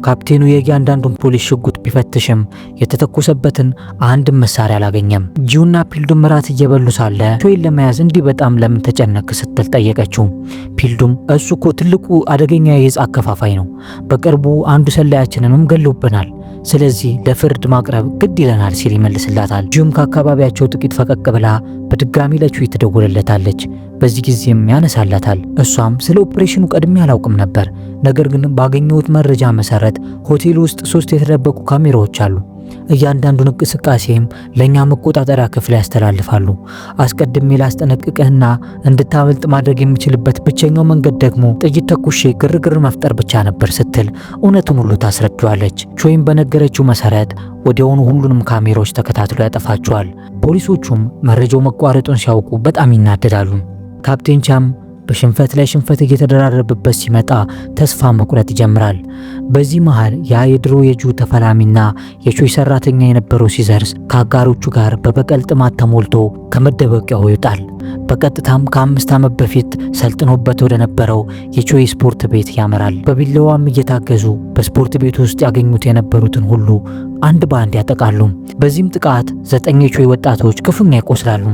ካፕቴኑ የእያንዳንዱን ፖሊስ ሽጉጥ ቢፈትሽም የተተኮሰበትን አንድም መሳሪያ አላገኘም። ጂውና ፒልዱም ራት እየበሉ ሳለ ቾይን ለመያዝ እንዲህ በጣም ለምን ተጨነቅ ስትል ጠየቀችው። ፒልዱም እሱ እኮ ትልቁ አደገኛ የዕፅ አከፋፋይ ነው፣ በቅርቡ አንዱ ሰላያችንንም ገሎብናል፣ ስለዚህ ለፍርድ ማቅረብ ግድ ይለናል ሲል ይመልስላታል። ጂውም ከአካባቢያቸው ጥቂት ፈቀቅ ብላ በድጋሚ ለቾይ ትደውልለታለች። በዚህ ጊዜም ያነሳላታል። እሷም ስለ ኦፕሬሽኑ ቀድሜ አላውቅም ነበር፣ ነገር ግን ባገኘሁት መረጃ መሰረት ሆቴል ውስጥ 3 የተደበቁ ካሜራዎች አሉ። እያንዳንዱን እንቅስቃሴም ለኛ መቆጣጠሪያ ክፍል ያስተላልፋሉ። አስቀድሜ ላስጠነቅቅህና እንድታመልጥ ማድረግ የሚችልበት ብቸኛው መንገድ ደግሞ ጥይት ተኩሼ ግርግር መፍጠር ብቻ ነበር ስትል እውነቱን ሁሉ ታስረዳዋለች። ቾይም በነገረችው መሰረት ወዲያውኑ ሁሉንም ካሜራዎች ተከታትሎ ያጠፋቸዋል። ፖሊሶቹም መረጃው መቋረጡን ሲያውቁ በጣም ይናደዳሉ። ካፕቴን ቻም በሽንፈት ላይ ሽንፈት እየተደራረበበት ሲመጣ ተስፋ መቁረጥ ይጀምራል። በዚህ መሃል ያ የድሮ የጁ ተፈላሚና የቾይ ሰራተኛ የነበረው ሲዘርስ ከአጋሮቹ ጋር በበቀል ጥማት ተሞልቶ ከመደበቂያው ይወጣል። በቀጥታም ከ5 ዓመት በፊት ሰልጥኖበት ወደ ነበረው የቾይ ስፖርት ቤት ያመራል። በቢላዋም እየታገዙ በስፖርት ቤት ውስጥ ያገኙት የነበሩትን ሁሉ አንድ በአንድ ያጠቃሉ። በዚህም ጥቃት 9 የቾይ ወጣቶች ክፉኛ ይቆስላሉ።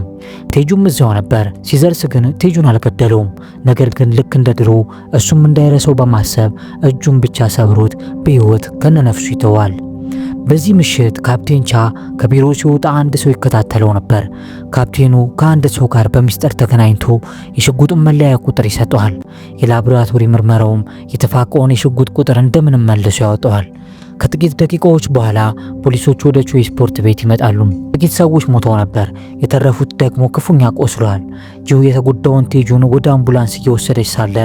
ቴጁም እዚያው ነበር። ሲዘርስ ግን ቴጁን አልገደለውም። ነገር ግን ልክ እንደ ድሮ እሱም እንዳይረሰው በማሰብ እጁን ብቻ ሰብሮት በሕይወት ከነነፍሱ ይተዋል። በዚህ ምሽት ካፕቴን ቻ ከቢሮ ሲወጣ አንድ ሰው ይከታተለው ነበር። ካፕቴኑ ከአንድ ሰው ጋር በሚስጥር ተገናኝቶ የሽጉጡን መለያ ቁጥር ይሰጠዋል። የላቦራቶሪ ምርመራውም የተፋቀውን የሽጉጥ ቁጥር እንደምንም መልሶ ያወጣዋል። ከጥቂት ደቂቃዎች በኋላ ፖሊሶች ወደ ቾይ ስፖርት ቤት ይመጣሉ። ጥቂት ሰዎች ሞተው ነበር፣ የተረፉት ደግሞ ክፉኛ ቆስለዋል። ጂው የተጎዳውን ቴጁን ወደ አምቡላንስ እየወሰደች ሳለ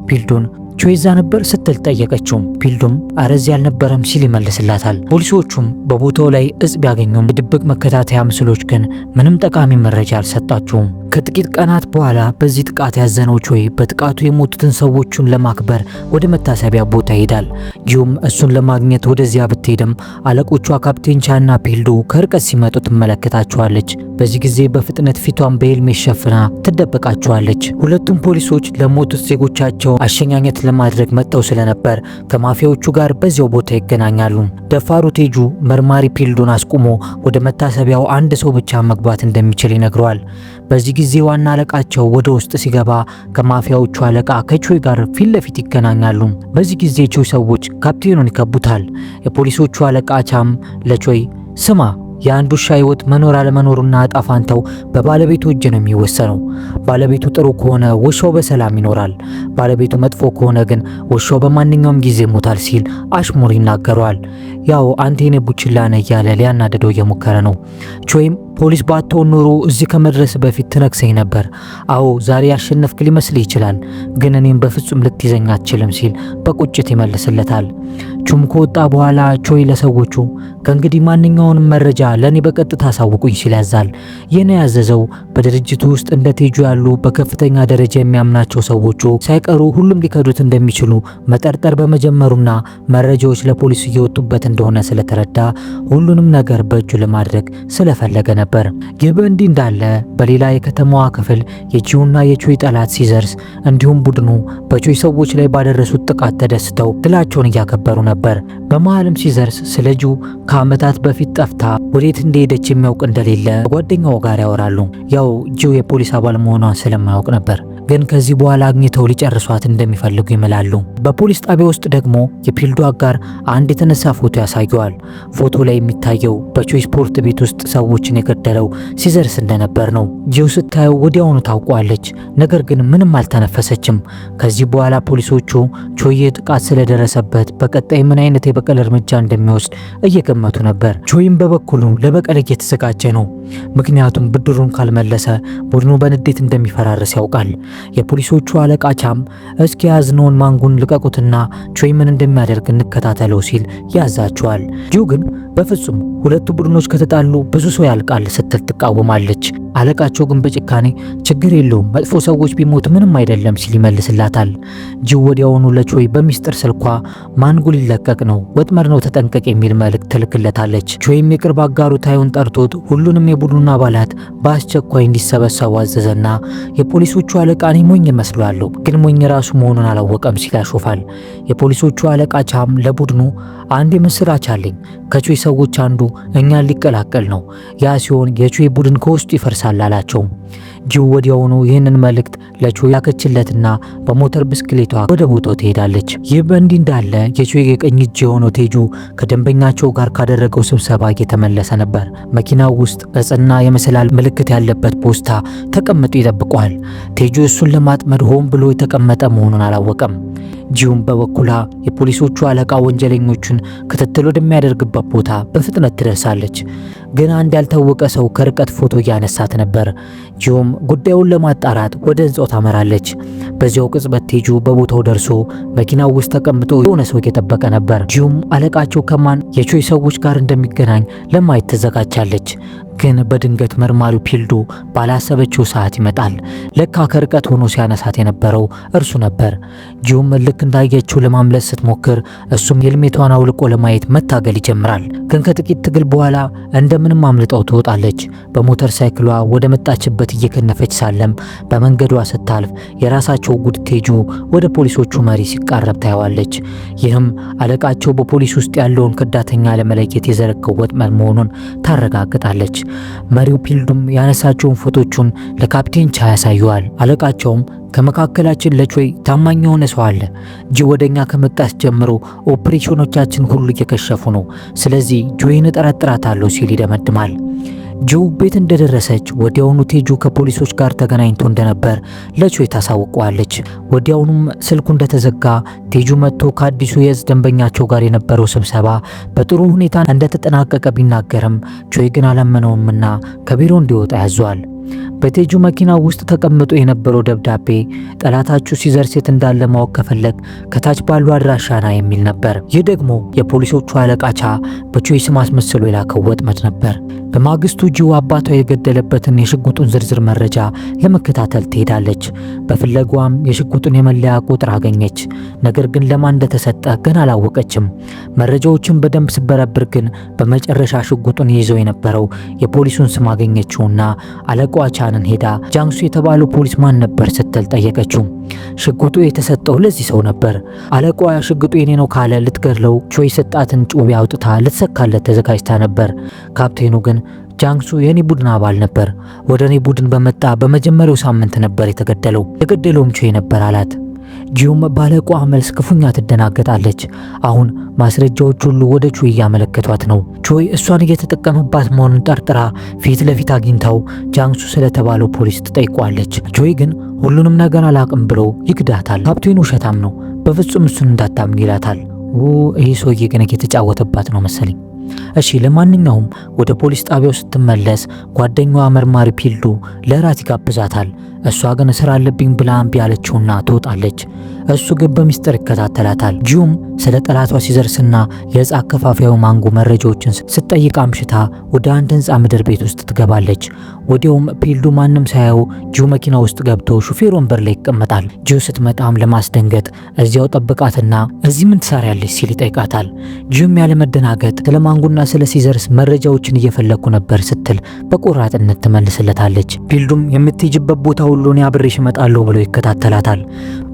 ፒልዱን ቾይ እዛ ነበር ስትል ጠየቀችው። ፒልዱም አረዚ ያልነበረም ሲል ይመልስላታል። ፖሊሶቹም በቦታው ላይ እጽ ቢያገኙም የድብቅ መከታተያ ምስሎች ግን ምንም ጠቃሚ መረጃ አልሰጣቸውም። ከጥቂት ቀናት በኋላ በዚህ ጥቃት ያዘነው ቾይ በጥቃቱ የሞቱትን ሰዎችን ለማክበር ወደ መታሰቢያ ቦታ ይሄዳል። ጂውም እሱን ለማግኘት ወደዚያ ብትሄድም አለቆቿ ካፕቴን ቻና ፒልዶ ከርቀት ሲመጡ ትመለከታቸዋለች። በዚህ ጊዜ በፍጥነት ፊቷን በሄልሜት ሸፍና ትደበቃቸዋለች። ሁለቱም ፖሊሶች ለሞቱት ዜጎቻቸው አሸኛኘት ለማድረግ መጥተው ስለነበር ከማፊያዎቹ ጋር በዚያው ቦታ ይገናኛሉ። ደፋሩ ቴጁ መርማሪ ፒልዶን አስቁሞ ወደ መታሰቢያው አንድ ሰው ብቻ መግባት እንደሚችል ይነግረዋል። በዚህ ጊዜ ዋና አለቃቸው ወደ ውስጥ ሲገባ ከማፊያዎቹ አለቃ ከቾይ ጋር ፊት ለፊት ይገናኛሉ። በዚህ ጊዜ ቾይ ሰዎች ካፕቴኑን ይከቡታል። የፖሊሶቹ አለቃ ቻም ለቾይ ስማ፣ የአንድ ውሻ ህይወት መኖር አለመኖሩና ዕጣ ፈንታው በባለቤቱ እጅ ነው የሚወሰነው። ባለቤቱ ጥሩ ከሆነ ውሻው በሰላም ይኖራል፣ ባለቤቱ መጥፎ ከሆነ ግን ውሻው በማንኛውም ጊዜ ይሞታል ሲል አሽሙር ይናገረዋል። ያው አንተ የኔ ቡችላ ነህ እያለ ሊያናደደው እየሞከረ ነው። ቾይም ፖሊስ ባትሆን ኖሮ እዚህ ከመድረስ በፊት ትነክሰኝ ነበር። አዎ ዛሬ ያሸነፍክ ሊመስልህ ይችላል፣ ግን እኔም በፍጹም ልትይዘኝ አትችልም ሲል በቁጭት ይመልስለታል። ቹም ከወጣ በኋላ ቾይ ለሰዎቹ ከእንግዲህ ማንኛውንም መረጃ ለኔ በቀጥታ አሳውቁኝ ሲል ያዛል። ይህን ያዘዘው በድርጅቱ ውስጥ እንደ ቴጁ ያሉ በከፍተኛ ደረጃ የሚያምናቸው ሰዎቹ ሳይቀሩ ሁሉም ሊከዱት እንደሚችሉ መጠርጠር በመጀመሩና መረጃዎች ለፖሊስ እየወጡበት እንደሆነ ስለተረዳ ሁሉንም ነገር በእጁ ለማድረግ ስለፈለገ ነበር። ይህ በእንዲህ እንዳለ በሌላ የከተማዋ ክፍል የጂውና የቾይ ጠላት ሲዘርስ እንዲሁም ቡድኑ በቾይ ሰዎች ላይ ባደረሱት ጥቃት ተደስተው ድላቸውን እያከበሩ ነበር። በመሃልም ሲዘርስ ስለ ጂው ከዓመታት በፊት ጠፍታ ወዴት እንደሄደች የሚያውቅ እንደሌለ ጓደኛው ጋር ያወራሉ። ያው ጂው የፖሊስ አባል መሆኗን ስለማያውቅ ነበር፣ ግን ከዚህ በኋላ አግኝተው ሊጨርሷት እንደሚፈልጉ ይምላሉ። በፖሊስ ጣቢያ ውስጥ ደግሞ የፒልዶ አጋር አንድ የተነሳ ፎቶ ያሳየዋል። ፎቶ ላይ የሚታየው በቾይ ስፖርት ቤት ውስጥ ሰዎችን የገደለው ሲዘርስ እንደነበር ነው። ጂው ስታየው ወዲያውኑ ታውቋለች፣ ነገር ግን ምንም አልተነፈሰችም። ከዚህ በኋላ ፖሊሶቹ ቾይ ጥቃት ስለደረሰበት በቀጣይ ምን አይነት የበቀል እርምጃ እንደሚወስድ እየገመቱ ነበር። ቾይም በበኩሉ ለበቀል እየተዘጋጀ ነው፣ ምክንያቱም ብድሩን ካልመለሰ ቡድኑ በንዴት እንደሚፈራረስ ያውቃል። የፖሊሶቹ አለቃ ቻም እስኪ ያዝነውን ማንጉን ልቀቁትና ቾይ ምን እንደሚያደርግ እንከታተለው ሲል ያዛቸዋል። ጂው ግን በፍጹም ሁለቱ ቡድኖች ከተጣሉ ብዙ ሰው ያልቃል ስትል ትቃወማለች። አለቃቸው ግን በጭካኔ ችግር የለውም መጥፎ ሰዎች ቢሞት ምንም አይደለም ሲል ይመልስላታል። ጂው ወዲያውኑ ለቾይ በሚስጥር ስልኳ ማንጉ ሊለቀቅ ነው፣ ወጥመድ ነው፣ ተጠንቀቅ የሚል መልእክት ትልክለታለች። ቾይም የቅርብ አጋሩ ታዩን ጠርቶት ሁሉንም የቡድኑን አባላት በአስቸኳይ እንዲሰበሰቡ አዘዘና የፖሊሶቹ አለቃ እኔ ሞኝ መስሏለሁ፣ ግን ሞኝ ራሱ መሆኑን አላወቀም ሲል ያሾፋል። የፖሊሶቹ አለቃ ቻም ለቡድኑ አንድ ምስራች አለኝ፣ ከቾይ ሰዎች አንዱ እኛን ሊቀላቀል ነው፣ ያ ሲሆን የቾይ ቡድን ከውስጡ ይፈርሳል አላቸው። ጂው ወዲያውኑ ይህንን መልእክት ለቾይ ያከችለትና በሞተር ብስክሌቷ ወደ ቦታው ትሄዳለች። ይህ በእንዲህ እንዳለ የቾይ የቀኝ እጅ የሆነው ቴጁ ከደንበኛቸው ጋር ካደረገው ስብሰባ እየተመለሰ ነበር። መኪናው ውስጥ እጽና የመሰላል ምልክት ያለበት ፖስታ ተቀምጦ ይጠብቀዋል። ቴጁ እሱን ለማጥመድ ሆን ብሎ የተቀመጠ መሆኑን አላወቀም። ጂውም በበኩሏ የፖሊሶቹ አለቃ ወንጀለኞቹን ክትትል ወደሚያደርግበት ቦታ በፍጥነት ትደርሳለች። ግን አንድ ያልታወቀ ሰው ከርቀት ፎቶ እያነሳት ነበር። ጂውም ጉዳዩን ለማጣራት ወደ ህንጻው ታመራለች። በዚያው ቅጽበት ቴጁ በቦታው ደርሶ መኪናው ውስጥ ተቀምጦ የሆነ ሰው እየጠበቀ ነበር። ጂውም አለቃቸው ከማን የቾይ ሰዎች ጋር እንደሚገናኝ ለማየት ተዘጋጃለች። ግን በድንገት መርማሪው ፒልዶ ባላሰበችው ሰዓት ይመጣል። ለካ ከርቀት ሆኖ ሲያነሳት የነበረው እርሱ ነበር። ጂውም ልክ እንዳየችው ለማምለጥ ስትሞክር እሱም ሄልሜቷን አውልቆ ለማየት መታገል ይጀምራል። ግን ከጥቂት ትግል በኋላ እንደምንም አምልጠው ትወጣለች። በሞተር ሳይክሏ ወደ መጣችበት እየከነፈች ሳለም በመንገዷ ስታልፍ የራሳቸው ጉድ ቴጁ ወደ ፖሊሶቹ መሪ ሲቃረብ ታየዋለች። ይህም አለቃቸው በፖሊስ ውስጥ ያለውን ከዳተኛ ለመለየት የዘረጋው ወጥመድ መሆኑን ታረጋግጣለች። መሪው ፒልዱም ያነሳቸውን ፎቶቹን ለካፕቴን ቻ ያሳየዋል። አለቃቸውም ከመካከላችን ለቾይ ታማኝ የሆነ ሰው አለ፣ ጂው ወደኛ ከመጣስ ጀምሮ ኦፕሬሽኖቻችን ሁሉ እየከሸፉ ነው፣ ስለዚህ ጆይን እጠረጥራታለሁ ሲል ይደመድማል። ጂው ቤት እንደደረሰች ወዲያውኑ ቴጁ ከፖሊሶች ጋር ተገናኝቶ እንደነበር ለቾይ ታሳውቀዋለች። ወዲያውኑም ስልኩ እንደተዘጋ ቴጁ መጥቶ ከአዲሱ የእዝ ደንበኛቸው ጋር የነበረው ስብሰባ በጥሩ ሁኔታ እንደተጠናቀቀ ቢናገርም ቾይ ግን አላመነውምና ከቢሮ እንዲወጣ ያዟል። በቴጁ መኪና ውስጥ ተቀምጦ የነበረው ደብዳቤ ጠላታችሁ ሲዘርስ የት እንዳለ ማወቅ ከፈለግ ከታች ባሉ አድራሻ ና የሚል ነበር። ይህ ደግሞ የፖሊሶቹ አለቃ ቻ በቾይ ስም አስመስሎ የላከው ወጥመድ ነበር። በማግስቱ ጂው አባቷ የገደለበትን የሽጉጡን ዝርዝር መረጃ ለመከታተል ትሄዳለች። በፍለጓም የሽጉጡን የመለያ ቁጥር አገኘች። ነገር ግን ለማን እንደተሰጠ ገና አላወቀችም። መረጃዎችን በደንብ ስበረብር ግን በመጨረሻ ሽጉጡን ይዘው የነበረው የፖሊሱን ስም አገኘችውና አለቃዋ ቻንን ሄዳ ጃንግሱ የተባለው ፖሊስ ማን ነበር ስትል ጠየቀችው። ሽጉጡ የተሰጠው ለዚህ ሰው ነበር። አለቃዋ ሽጉጡ የኔ ነው ካለ ልትገድለው ቾይ ሰጣትን ጩቤ አውጥታ ልትሰካለት ተዘጋጅታ ነበር። ካፕቴኑ ግን ጃንግሱ የኔ ቡድን አባል ነበር። ወደ እኔ ቡድን በመጣ በመጀመሪያው ሳምንት ነበር የተገደለው። የገደለውም ቾይ ነበር አላት። ጂውም ባለቋ መልስ ክፉኛ ትደናገጣለች። አሁን ማስረጃዎች ሁሉ ወደ ቾይ እያመለከቷት ነው። ቾይ እሷን እየተጠቀመባት መሆኑን ጠርጥራ ፊት ለፊት አግኝታው ጃንግሱ ስለተባለው ፖሊስ ትጠይቋለች። ቾይ ግን ሁሉንም ነገር አላቅም ብሎ ይክዳታል። ካፕቴኑ ውሸታም ነው፣ በፍጹም እሱን እንዳታምን ይላታል። ይህ ሰውዬ ግን እየተጫወተባት ነው መሰለኝ። እሺ ለማንኛውም ወደ ፖሊስ ጣቢያው ስትመለስ ጓደኛዋ መርማሪ ፒልዱ ለራት ይጋብዛታል። እሷ ግን ስራ አለብኝ ብላ እምቢ አለችውና ትወጣለች። እሱ ግን በሚስጥር ይከታተላታል። ጂውም ስለ ጠላቷ ሲዘርስና የዕፅ አከፋፋዩ ማንጎ መረጃዎችን ስትጠይቅ አምሽታ ወደ አንድ ህንፃ ምድር ቤት ውስጥ ትገባለች። ወዲያውም ፒልዱ ማንም ሳያየው ጂው መኪና ውስጥ ገብቶ ሹፌር ወንበር ላይ ይቀመጣል። ጂው ስትመጣም ለማስደንገጥ እዚያው ጠብቃትና እዚህ ምን ትሰሪያለሽ ሲል ይጠይቃታል። ጂውም ያለ መደናገጥ ስለ ማንጎና ስለ ሲዘርስ መረጃዎችን እየፈለኩ ነበር ስትል በቆራጥነት ትመልስለታለች። ፒልዱም የምትሄጅበት ቦታ ሁሉ እኔ አብሬሽ እመጣለሁ ብሎ ይከታተላታል።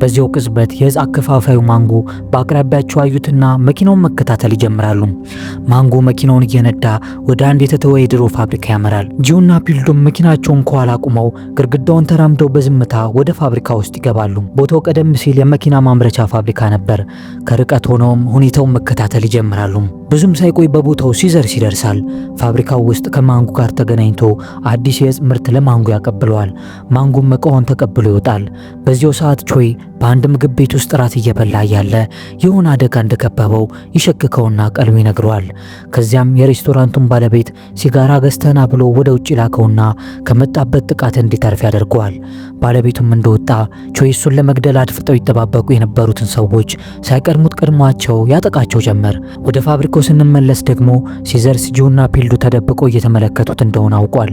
በዚያው ቅጽበት የዕፅ አከፋፋዩ ማንጎ በአቅራቢያቸው አዩትና መኪናውን መከታተል ይጀምራሉ። ማንጎ መኪናውን እየነዳ ወደ አንድ የተተወ የድሮ ፋብሪካ ያመራል። ጂውና ፒልዱም መኪናቸውን ከኋላ አቁመው ግድግዳውን ተራምደው በዝምታ ወደ ፋብሪካ ውስጥ ይገባሉ። ቦታው ቀደም ሲል የመኪና ማምረቻ ፋብሪካ ነበር። ከርቀት ሆነውም ሁኔታውን መከታተል ይጀምራሉ። ብዙም ሳይቆይ በቦታው ሲዘርስ ይደርሳል። ፋብሪካው ውስጥ ከማንጎ ጋር ተገናኝቶ አዲስ የዕፅ ምርት ለማንጎ ያቀብለዋል። ማንጎም እቃውን ተቀብሎ ይወጣል። በዚያው ሰዓት ቾይ በአንድ ምግብ ቤት ውስጥ ራት እየበላ ያለ የሆነ አደጋ እንደከበበው ይሸክከውና ቀልቡ ይነግረዋል። ከዚያም የሬስቶራንቱን ባለቤት ሲጋራ ገዝተና ብሎ ወደ ውጭ ላከውና ከመጣበት ጥቃት እንዲተርፍ ያደርገዋል። ባለቤቱም እንደወጣ ቾይ እሱን ለመግደል አድፍጠው ይጠባበቁ የነበሩትን ሰዎች ሳይቀድሙት ቀድሟቸው ያጠቃቸው ጀመር። ወደ ፋብሪካው ስንመለስ ደግሞ ሲዘርስ ጂውና ፒልዱ ተደብቀው እየተመለከቱት እንደሆነ አውቋል።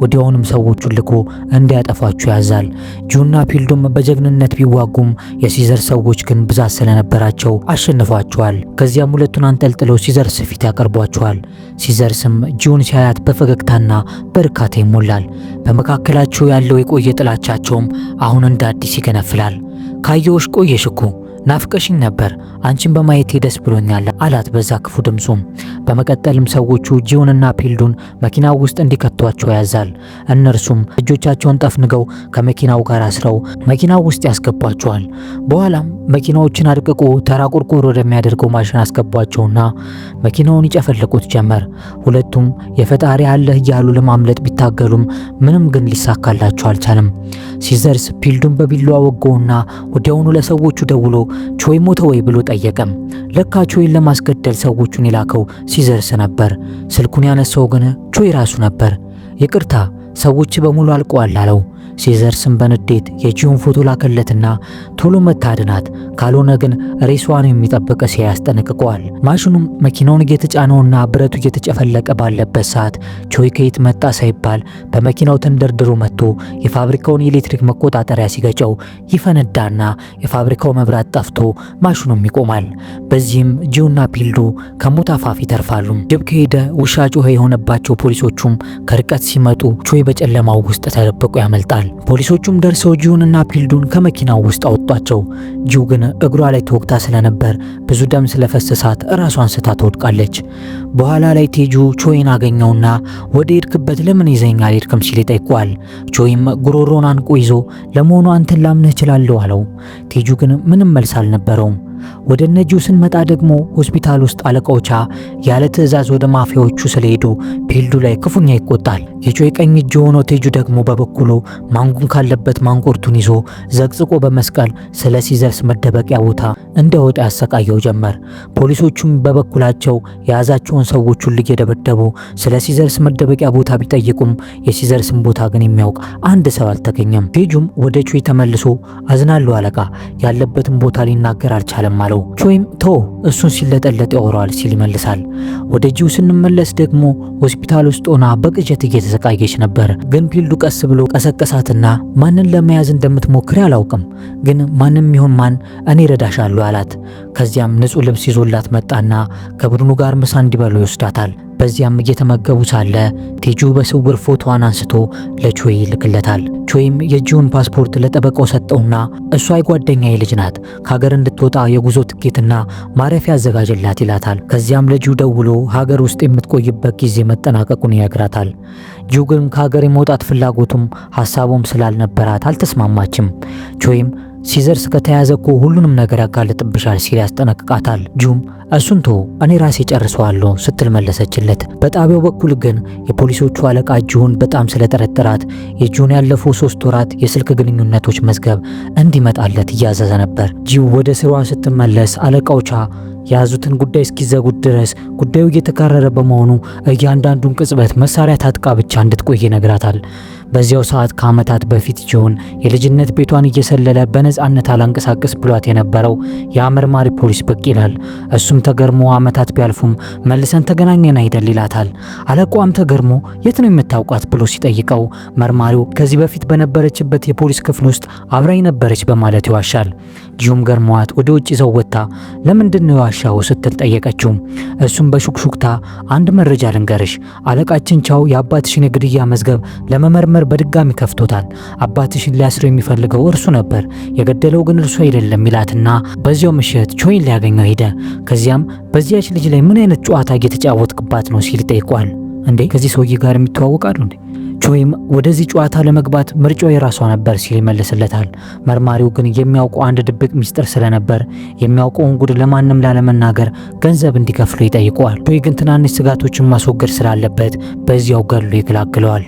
ወዲያውኑም ሰዎቹን ልኮ እንዲያጠፏቸው ያዛል። ጂውና ፒልዱም በጀግንነት ቢዋጉም የሲዘር ሰዎች ግን ብዛት ስለነበራቸው አሸንፏቸዋል። ከዚያም ሁለቱን አንጠልጥለው ሲዘርስ ፊት ያቀርቧቸዋል። ሲዘርስም ጂውን ሲያያት በፈገግታና በርካታ ይሞላል። በመካከላቸው ያለው የቆየ ጥላቻቸውም አሁን እንደ አዲስ ይገነፍላል። ካየውሽ ቆየሽ እኮ ናፍቀሽኝ ነበር፣ አንቺን በማየቴ ደስ ብሎኛል አላት በዛ ክፉ ድምጹም። በመቀጠልም ሰዎቹ ጂውንና ፒልዱን መኪናው ውስጥ እንዲከቷቸው ያዛል። እነርሱም እጆቻቸውን ጠፍንገው ከመኪናው ጋር አስረው መኪናው ውስጥ ያስገቧቸዋል። በኋላም መኪናዎችን አድቅቆ ተራ ቁርቁር ወደሚያደርገው ማሽን አስገቧቸውና መኪናውን ይጨፈልቁት ጀመር። ሁለቱም የፈጣሪ አለህ እያሉ ለማምለጥ ቢታገሉም ምንም ግን ሊሳካላቸው አልቻለም። ሲዘርስ ፒልዱን በቢላዋ ወገውና ወዲያውኑ ለሰዎቹ ደውሎ ቾይ ሞተ ወይ ብሎ ጠየቀም። ለካ ቾይን ለማስገደል ሰዎቹን የላከው ሲዘርስ ነበር። ስልኩን ያነሳው ግን ቾይ ራሱ ነበር። ይቅርታ ሰዎች በሙሉ አልቀዋል አለው። ሲዘርስም በንዴት የጂውን ፎቶ ላከለትና ቶሎ መታድናት ካልሆነ ግን ሬሷን የሚጠብቅ ሲያ ያስጠነቅቀዋል። ማሽኑም መኪናውን እየተጫነውና ብረቱ እየተጨፈለቀ ባለበት ሰዓት ቾይ ከየት መጣ ሳይባል በመኪናው ተንደርድሮ መጥቶ የፋብሪካውን የኤሌክትሪክ መቆጣጠሪያ ሲገጨው ይፈነዳና የፋብሪካው መብራት ጠፍቶ ማሽኑም ይቆማል። በዚህም ጂውና ፒልዱ ከሞት አፋፍ ይተርፋሉ። ጅብ ከሄደ ውሻ ጮኸ የሆነባቸው ፖሊሶቹም ከርቀት ሲመጡ ቾይ በጨለማው ውስጥ ተደብቆ ያመልጣል። ፖሊሶቹም ደርሰው ጂውንና ፒልዱን ከመኪናው ውስጥ አወጧቸው። ጂው ግን እግሯ ላይ ተወግታ ስለነበር ብዙ ደም ስለፈሰሳት ራሷን ስታ ትወድቃለች። በኋላ ላይ ቴጁ ቾይን አገኘውና ወደ ሄድክበት ለምን ይዘኛል አልሄድክም ሲል ይጠይቀዋል። ቾይም ጉሮሮን አንቆ ይዞ ለመሆኑ አንተን ላምንህ እችላለሁ አለው። ቴጁ ግን ምንም መልስ አልነበረውም። ወደ ነጂው ስንመጣ ደግሞ ሆስፒታል ውስጥ አለቃዎቻ ያለ ትዕዛዝ ወደ ማፊያዎቹ ስለሄዱ ፒልዱ ላይ ክፉኛ ይቆጣል። የቾይ ቀኝ እጅ የሆነው ቴጁ ደግሞ በበኩሉ ማንጉን ካለበት ማንቆርቱን ይዞ ዘቅዝቆ በመስቀል ስለ ሲዘርስ መደበቂያ ቦታ እንደወጣ ያሰቃየው ጀመር። ፖሊሶቹም በበኩላቸው የያዛቸውን ሰዎች ሁሉ እየደበደቡ ስለ ሲዘርስ መደበቂያ ቦታ ቢጠይቁም የሲዘርስን ቦታ ግን የሚያውቅ አንድ ሰው አልተገኘም። ቴጁም ወደ ቾይ ተመልሶ አዝናለሁ አለቃ፣ ያለበትን ቦታ ሊናገር አልቻለም አለው። ቾይም ቶ እሱን ሲለጠለጥ ያወራዋል ሲል ይመልሳል። ወደ ጂው ስንመለስ ደግሞ ሆስፒታል ውስጥ ሆና በቅዠት እየተሰቃየች ነበር። ግን ፒልዱ ቀስ ብሎ ቀሰቀሳትና ማንን ለመያዝ እንደምትሞክር አላውቅም፣ ግን ማንም ይሁን ማን እኔ ረዳሻለሁ አላት። ከዚያም ንጹህ ልብስ ይዞላት መጣና ከቡድኑ ጋር ምሳ እንዲበሉ ይወስዳታል። በዚያም እየተመገቡ ሳለ ቴጁ በስውር ፎቶዋን አንስቶ ለቾይ ይልክለታል። ቾይም የጂውን ፓስፖርት ለጠበቃው ሰጠውና እሷ የጓደኛዬ ልጅ ናት፣ ከሀገር እንድትወጣ የጉዞ ትኬትና ማረፊያ አዘጋጅላት ይላታል። ከዚያም ለጂው ደውሎ ሀገር ውስጥ የምትቆይበት ጊዜ መጠናቀቁን ይነግራታል። ጂው ግን ከሀገር የመውጣት ፍላጎቱም ሀሳቡም ስላልነበራት አልተስማማችም። ቾይም ሲዘርስ ከተያዘ እኮ ሁሉንም ነገር ያጋልጥብሻል ሲል ያስጠነቅቃታል። ጂውም እሱን ተው እኔ ራሴ ጨርሰዋለሁ ስትል መለሰችለት። በጣቢያው በኩል ግን የፖሊሶቹ አለቃ ጂውን በጣም ስለጠረጠራት የጂውን ያለፈው 3 ወራት የስልክ ግንኙነቶች መዝገብ እንዲመጣለት እያዘዘ ነበር። ጂው ወደ ስራዋ ስትመለስ አለቃዎቿ የያዙትን ጉዳይ እስኪዘጉት ድረስ ጉዳዩ እየተካረረ በመሆኑ እያንዳንዱን ቅጽበት መሳሪያ ታጥቃ ብቻ እንድትቆይ ይነግራታል። በዚያው ሰዓት ከዓመታት በፊት ጂውን የልጅነት ቤቷን እየሰለለ በነጻነት አላንቀሳቀስ ብሏት የነበረው የመርማሪ ፖሊስ ብቅ ይላል። እሱም ተገርሞ ዓመታት ቢያልፉም መልሰን ተገናኘን አይደል ይላታል። አለቃዋም ተገርሞ የት ነው የምታውቃት ብሎ ሲጠይቀው መርማሪው ከዚህ በፊት በነበረችበት የፖሊስ ክፍል ውስጥ አብራኝ ነበረች በማለት ይዋሻል። ጂውም ገርሟት ወደ ውጭ ይዘው ወጣ ለምንድን ነው የዋሻው ስትል ጠየቀችው። እሱም በሹክሹክታ አንድ መረጃ ልንገርሽ፣ አለቃችን ቻው የአባትሽን የግድያ መዝገብ ለመመርመር በድጋሚ ከፍቶታል። አባትሽን ሊያስረው የሚፈልገው እርሱ ነበር፣ የገደለው ግን እርሱ አይደለም ይላትና በዚያው ምሽት ቾይን ሊያገኘው ሄደ። ከዚያም በዚያች ልጅ ላይ ምን አይነት ጨዋታ እየተጫወትክባት ነው ሲል ጠይቋል። እንዴ ከዚህ ሰውዬ ጋር የሚተዋወቃሉ እንዴ? ቾይም ወደዚህ ጨዋታ ለመግባት ምርጫው የራሷ ነበር ሲል ይመልስለታል። መርማሪው ግን የሚያውቀው አንድ ድብቅ ሚስጥር ስለነበር የሚያውቀውን ጉድ ለማንም ላለመናገር ገንዘብ እንዲከፍሉ ይጠይቀዋል። ቾይ ግን ትናንሽ ስጋቶችን ማስወገድ ስላለበት በዚያው ገሎ ይገላግለዋል።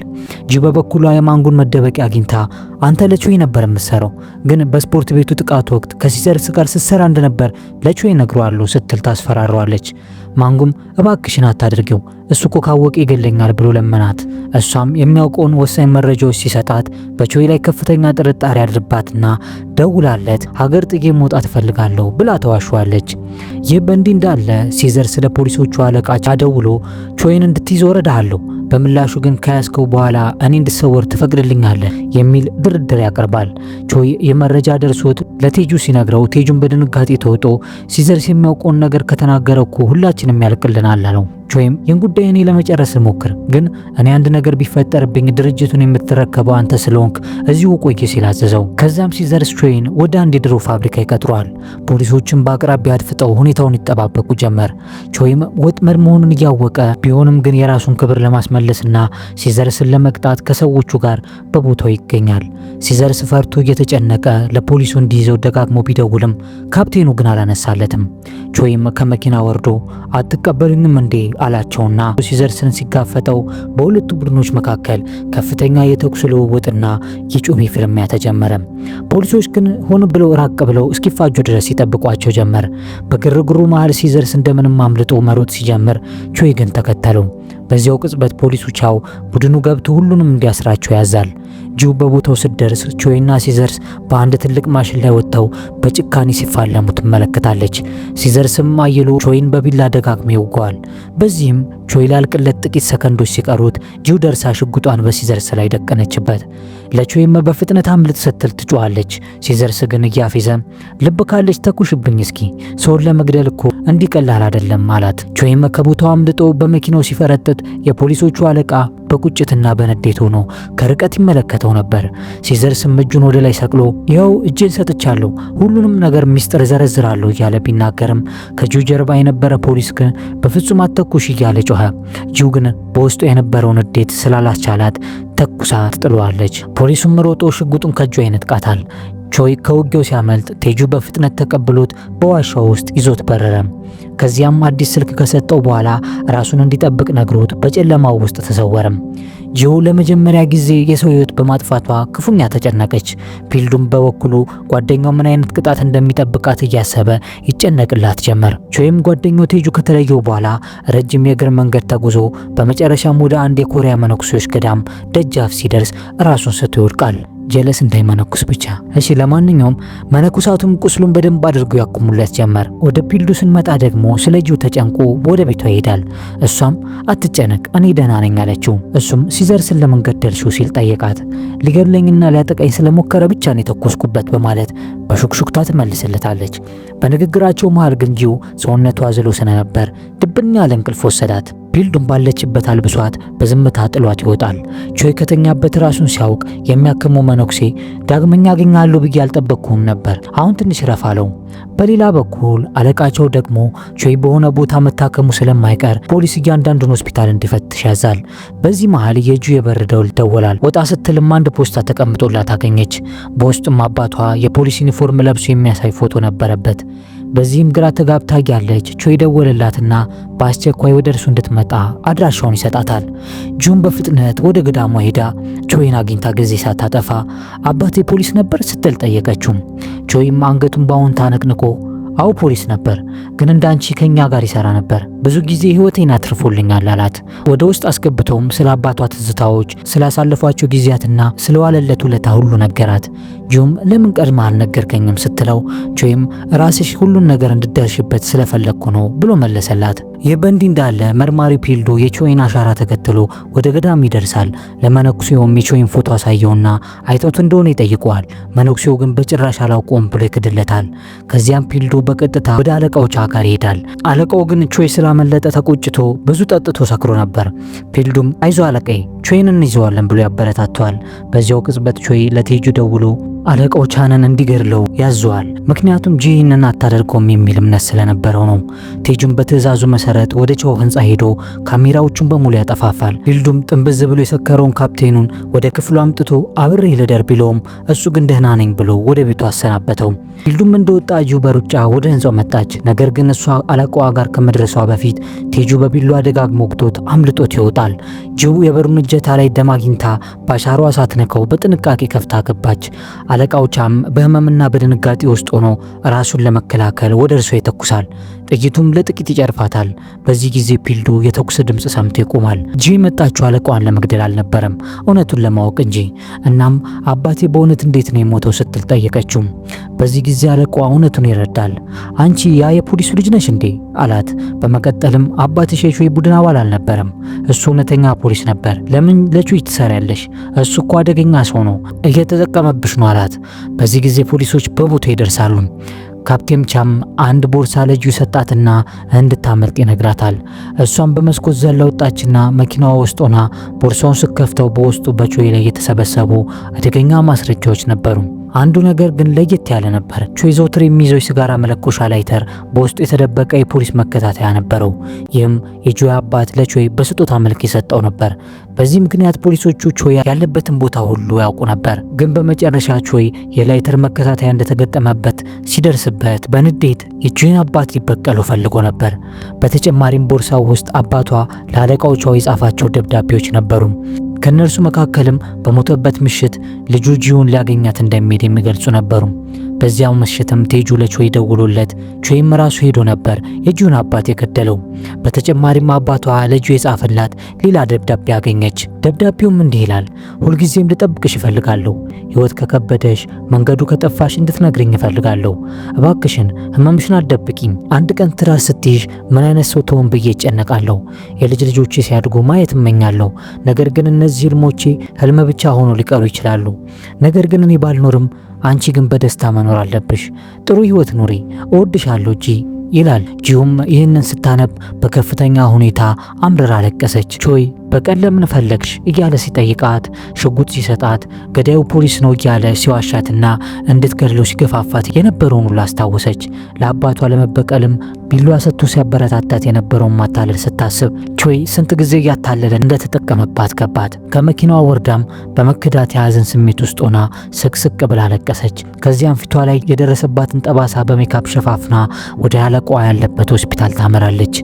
ጂ በበኩሏ የማንጉን መደበቂያ አግኝታ አንተ ለቾይ ነበር የምትሰራው፣ ግን በስፖርት ቤቱ ጥቃት ወቅት ከሲዘርስ ጋር ስትሰራ እንደነበር ለቾይ ነግሯለሁ ስትል ታስፈራረዋለች። ማንጉም እባክሽን አታድርጊው እሱ እኮ ካወቀ ይገለኛል ብሎ ለመናት። እሷም የሚያውቀውን ወሳኝ መረጃዎች ሲሰጣት በቾይ ላይ ከፍተኛ ጥርጣሬ አድርባትና ደውላለት ሀገር ጥጌ መውጣት ፈልጋለሁ ብላ ተዋሸዋለች። ይህ በእንዲህ እንዳለ ሲዘርስ ለፖሊሶቹ አለቃ ደውሎ ቾይን እንድትይዝ ወረዳለሁ፣ በምላሹ ግን ከያዝከው በኋላ እኔ እንድሰወር ትፈቅድልኛለህ የሚል ድርድር ያቀርባል። ቾይ የመረጃ ደርሶት ለቴጁ ሲነግረው ቴጁን በድንጋጤ ተውጦ ሲዘርስ የሚያውቀውን ነገር ከተናገረው እኮ ሁላችንም ያልቅልናል አለው። ቾይም ይህን ጉዳይ እኔ ለመጨረስ ሞክር፣ ግን እኔ አንድ ነገር ቢፈጠርብኝ ድርጅቱን የምትረከበው አንተ ስለሆንክ እዚሁ ቆይ ሲል አዘዘው። ከዛም ሲዘርስ ቾይን ወደ አንድ የድሮ ፋብሪካ ይቀጥሯል። ፖሊሶችን በአቅራቢያ አድፍጠው ሁኔታውን ይጠባበቁ ጀመር። ቾይም ወጥመድ መሆኑን እያወቀ ቢሆንም ግን የራሱን ክብር ለማስመለስና ሲዘርስን ለመቅጣት ከሰዎቹ ጋር በቦታው ይገኛል። ሲዘርስ ፈርቶ እየተጨነቀ ለፖሊሱ እንዲይዘው ደጋግሞ ቢደውልም ካፕቴኑ ግን አላነሳለትም። ቾይም ከመኪና ወርዶ አትቀበሉኝም እንዴ አላቸውና ሲዘርስን ሲጋፈጠው በሁለቱ ቡድኖች መካከል ከፍተኛ የተኩስ ልውውጥና የጩቤ ፍልሚያ ተጀመረ። ፖሊሶች ግን ሆን ብለው ራቅ ብለው እስኪፋጁ ድረስ ይጠብቋቸው ጀመር። በግርግሩ መሃል ሲዘርስ እንደምንም አምልጦ መሮጥ ሲጀምር ቾይ ግን ተከተለው። በዚያው ቅጽበት ፖሊሱ ቻው ቡድኑ ገብቶ ሁሉንም እንዲያስራቸው ያዛል። ጂው በቦታው ሲደርስ ቾይና ሲዘርስ በአንድ ትልቅ ማሽን ላይ ወጥተው በጭካኔ ሲፋለሙ ትመለከታለች። ሲዘርስም አይሎ ቾይን በቢላ ደጋግሞ ይወጋዋል። በዚህም ቾይ ላልቅለት ጥቂት ሰከንዶች ሲቀሩት ጂው ደርሳ ሽጉጧን በሲዘርስ ላይ ደቀነችበት። ለቾይም በፍጥነት አምልጥ ስትል ትጮኻለች። ሲዘርስ ግን እያፌዘ ልብ ካለች ተኩሽብኝ እስኪ፣ ሰውን ለመግደል እኮ እንዲቀላል አይደለም አላት። ቾይም ከቦታው አምልጦ በመኪናው ሲፈረጥጥ የፖሊሶቹ አለቃ በቁጭትና በንዴት ሆኖ ከርቀት ይመለከተው ነበር። ሲዘርስም እጁን ወደ ላይ ሰቅሎ ይኸው እጄን ሰጥቻለሁ፣ ሁሉንም ነገር ሚስጥር ዘረዝራለሁ እያለ ቢናገርም ከጂው ጀርባ የነበረ ፖሊስ ግን በፍጹም አትተኩሽ እያለ ጮኸ። ጂው ግን በውስጡ የነበረውን ንዴት ስላላስቻላት ተኩሳ ትጥለዋለች። ፖሊሱም ሮጦ ሽጉጡን ከእጇ ይነጥቃታል። ቾይ ከውጊያው ሲያመልጥ ቴጁ በፍጥነት ተቀብሎት በዋሻው ውስጥ ይዞት በረረ። ከዚያም አዲስ ስልክ ከሰጠው በኋላ ራሱን እንዲጠብቅ ነግሮት በጨለማው ውስጥ ተሰወረም። ጂሁ ለመጀመሪያ ጊዜ የሰው ሕይወት በማጥፋቷ ክፉኛ ተጨነቀች። ፒልዱም በበኩሉ ጓደኛው ምን አይነት ቅጣት እንደሚጠብቃት እያሰበ ይጨነቅላት ጀመር። ቾይም ጓደኛው ቴጁ ከተለየው በኋላ ረጅም የእግር መንገድ ተጉዞ በመጨረሻም ወደ አንድ የኮሪያ መነኩሴዎች ገዳም ደጃፍ ሲደርስ ራሱን ስቶ ይወድቃል። ጀለስ እንዳይመነኩስ ብቻ። እሺ ለማንኛውም መነኩሳቱም ቁስሉን በደንብ አድርገው ያቁሙለት ጀመር። ወደ ፒልዱ ስንመጣ ደግሞ ስለ ጂው ተጨንቆ ወደ ቤቷ ይሄዳል። እሷም አትጨነቅ እኔ ደህና ነኝ አለችው። እሱም ሲዘርስን ለምን ገደልሽው ሲል ጠየቃት። ሊገድለኝና ሊያጠቃኝ ስለሞከረ ብቻ ነው የተኮስኩበት በማለት በሹክሹክታ ትመልስለታለች። በንግግራቸው መሃል ግን ጂው ሰውነቷ ዝሎ ስለነበር ድብን ያለ እንቅልፍ ወሰዳት። ፒልዱም ባለችበት አልብሷት በዝምታ ጥሏት ይወጣል። ቾይ ከተኛበት ራሱን ሲያውቅ የሚያክመው መነኩሴ ዳግመኛ አገኛለሁ ብዬ አልጠበቅኩም ነበር፣ አሁን ትንሽ ረፍ አለው። በሌላ በኩል አለቃቸው ደግሞ ቾይ በሆነ ቦታ መታከሙ ስለማይቀር ፖሊስ እያንዳንዱን ሆስፒታል እንዲፈትሽ ያዛል። በዚህ መሃል የጁ የበር ደውል ይደወላል። ወጣ ስትልም አንድ ፖስታ ተቀምጦላት አገኘች። በውስጡም አባቷ የፖሊስ ዩኒፎርም ለብሶ የሚያሳይ ፎቶ ነበረበት። በዚህም ግራ ተጋብታ ያለች ቾይ ደወለላትና በአስቸኳይ ወደ እርሱ እንድትመጣ አድራሻውን ይሰጣታል። ጁን በፍጥነት ወደ ገዳሟ ሄዳ ቾይን አግኝታ ጊዜ ሳታጠፋ አባቴ ፖሊስ ነበር ስትል ጠየቀችው። ቾይም አንገቱን በአዎንታ ነቅንቆ አው ፖሊስ ነበር፣ ግን እንዳንቺ ከኛ ጋር ይሰራ ነበር፣ ብዙ ጊዜ ህይወቴን አትርፎልኛል አላት። ወደ ውስጥ አስገብተውም ስለ አባቷ ትዝታዎች፣ ስላሳለፏቸው ጊዜያትና ስለዋለለት ውለታ ሁሉ ነገራት። ጁም ለምን ቀድማ አልነገርከኝም ስትለው ቾይም ራስሽ ሁሉን ነገር እንድደርሽበት ስለፈለግኩ ነው ብሎ መለሰላት። ይህ በእንዲህ እንዳለ መርማሪ ፒልዱ የቾይን አሻራ ተከትሎ ወደ ገዳም ይደርሳል። ለመነኩሴውም የቾይን ፎቶ አሳየውና አይቶት እንደሆነ ይጠይቀዋል። መነኩሴው ግን በጭራሽ አላውቀውም ብሎ ይክድለታል። ከዚያም ፒልዱ በቀጥታ ወደ አለቃው ቻካር ይሄዳል። አለቃው ግን ቾይ ስላመለጠ ተቆጭቶ ብዙ ጠጥቶ ሰክሮ ነበር። ፒልዱም አይዞ አለቃዬ ቾይን እንይዘዋለን ብሎ ያበረታተዋል። በዚያው ቅጽበት ቾይ ለቴጁ ደውሎ አለቃው ቻንን እንዲገድለው ያዘዋል። ምክንያቱም ጂንን አታደርገውም የሚል እምነት ስለነበረው ነው። ቴጁም በትዕዛዙ መሰረት ወደ ቾው ህንጻ ሄዶ ካሜራዎቹን በሙሉ ያጠፋፋል። ፒልዱም ጥንብዝ ብሎ የሰከረውን ካፕቴኑን ወደ ክፍሉ አምጥቶ አብሬ ልደር ቢለውም እሱ ግን ደህና ነኝ ብሎ ወደ ቤቱ አሰናበተው። ፒልዱም እንደወጣ ጂው በሩጫ ወደ ህንጻው መጣች። ነገር ግን እሷ አለቃዋ ጋር ከመድረሷ በፊት ቴጁ በቢሏ ደጋግሞ ወግቶት አምልጦት ይወጣል። ጂው የበሩን እጀታ ላይ ደም አግኝታ ባሻሯ ሳትነካው በጥንቃቄ ከፍታ ገባች። አለቃው ቻም በህመምና በድንጋጤ ውስጥ ሆኖ ራሱን ለመከላከል ወደ እርሱ ይተኩሳል። ጥይቱም ለጥቂት ይጨርፋታል። በዚህ ጊዜ ፒልዱ የተኩስ ድምጽ ሰምቶ ይቆማል። ጂ መጣችው አለቃዋን ለመግደል አልነበረም፣ እውነቱን ለማወቅ እንጂ። እናም አባቴ በእውነት እንዴት ነው የሞተው ስትል ጠየቀችው። በዚህ ጊዜ አለቃዋ እውነቱን ይረዳል። አንቺ ያ የፖሊሱ ልጅ ነሽ እንዴ አላት። በመቀጠልም አባትሽ የቾይ ቡድን አባል አልነበረም፣ እሱ እውነተኛ ፖሊስ ነበር። ለምን ለቾይ ትሰሪያለሽ? እሱ እኮ አደገኛ ሰው ነው፣ እየተጠቀመብሽ ነው አላት። በዚህ ጊዜ ፖሊሶች በቦታው ይደርሳሉ። ካፕቴን ቻም አንድ ቦርሳ ለጁ ሰጣትና እንድታመልጥ ይነግራታል። እሷም በመስኮት ዘላ ወጣችና መኪናዋ ውስጥ ሆና ቦርሳውን ስከፍተው በውስጡ በቾይ ላይ የተሰበሰቡ አደገኛ ማስረጃዎች ነበሩ። አንዱ ነገር ግን ለየት ያለ ነበር። ቾይ ዘውትር የሚይዘው ሲጋራ መለኮሻ ላይተር በውስጡ የተደበቀ የፖሊስ መከታተያ ነበረው። ይህም የጆይ አባት ለቾይ በስጦታ መልክ የሰጠው ነበር። በዚህ ምክንያት ፖሊሶቹ ቾይ ያለበትን ቦታ ሁሉ ያውቁ ነበር። ግን በመጨረሻ ቾይ የላይተር መከታተያ እንደተገጠመበት ሲደርስበት በንዴት የጆይን አባት ሊበቀሉ ፈልጎ ነበር። በተጨማሪም ቦርሳው ውስጥ አባቷ ለአለቃው ቾይ የጻፋቸው ደብዳቤዎች ነበሩ። ከነርሱ መካከልም በሞተበት ምሽት ልጁ ጂውን ሊያገኛት እንደሚሄድ የሚገልጹ ነበሩ። በዚያው ምሽትም ቴጁ ለቾይ ደውሎለት ቾይም ራሱ ሄዶ ነበር የጂውን አባት የገደለው። በተጨማሪም አባቷ ለጁ የጻፈላት ሌላ ደብዳቤ አገኘች። ደብዳቤውም እንዲህ ይላል። ሁልጊዜም ልጠብቅሽ እፈልጋለሁ። ህይወት ከከበደሽ፣ መንገዱ ከጠፋሽ እንድትነግሪኝ እፈልጋለሁ። እባክሽን ህመምሽን አትደብቂኝ። አንድ ቀን ትራስ ስትይዥ ምን አይነት ሰው ትሆን ብዬ እጨነቃለሁ። የልጅ ልጆቼ ሲያድጉ ማየት እመኛለሁ። ነገር ግን እነዚህ ህልሞቼ ህልም ብቻ ሆኖ ሊቀሩ ይችላሉ። ነገር ግን እኔ ባልኖርም አንቺ ግን በደስታ መኖር አለብሽ። ጥሩ ህይወት ኑሪ። እወድሻለሁ ጂ ይላል። ጂውም ይህንን ስታነብ በከፍተኛ ሁኔታ አምርራ አለቀሰች። ቾይ በቀል ለምን ፈለግሽ እያለ ሲጠይቃት ሽጉጥ ሲሰጣት ገዳዩ ፖሊስ ነው እያለ ሲዋሻትና እንድትገድለው ሲገፋፋት የነበረውን ሁሉ አስታወሰች። ለአባቷ ለመበቀልም ቢላዋ ሰጥቶ ሲያበረታታት የነበረውን ማታለል ስታስብ ቾይ ስንት ጊዜ እያታለለ እንደተጠቀመባት ገባት። ከመኪናዋ ወርዳም በመክዳት የያዘን ስሜት ውስጥ ሆና ስቅስቅ ብላ ለቀሰች። ከዚያም ፊቷ ላይ የደረሰባትን ጠባሳ በሜካፕ ሸፋፍና ወደ አለቃዋ ያለበት ሆስፒታል ታመራለች።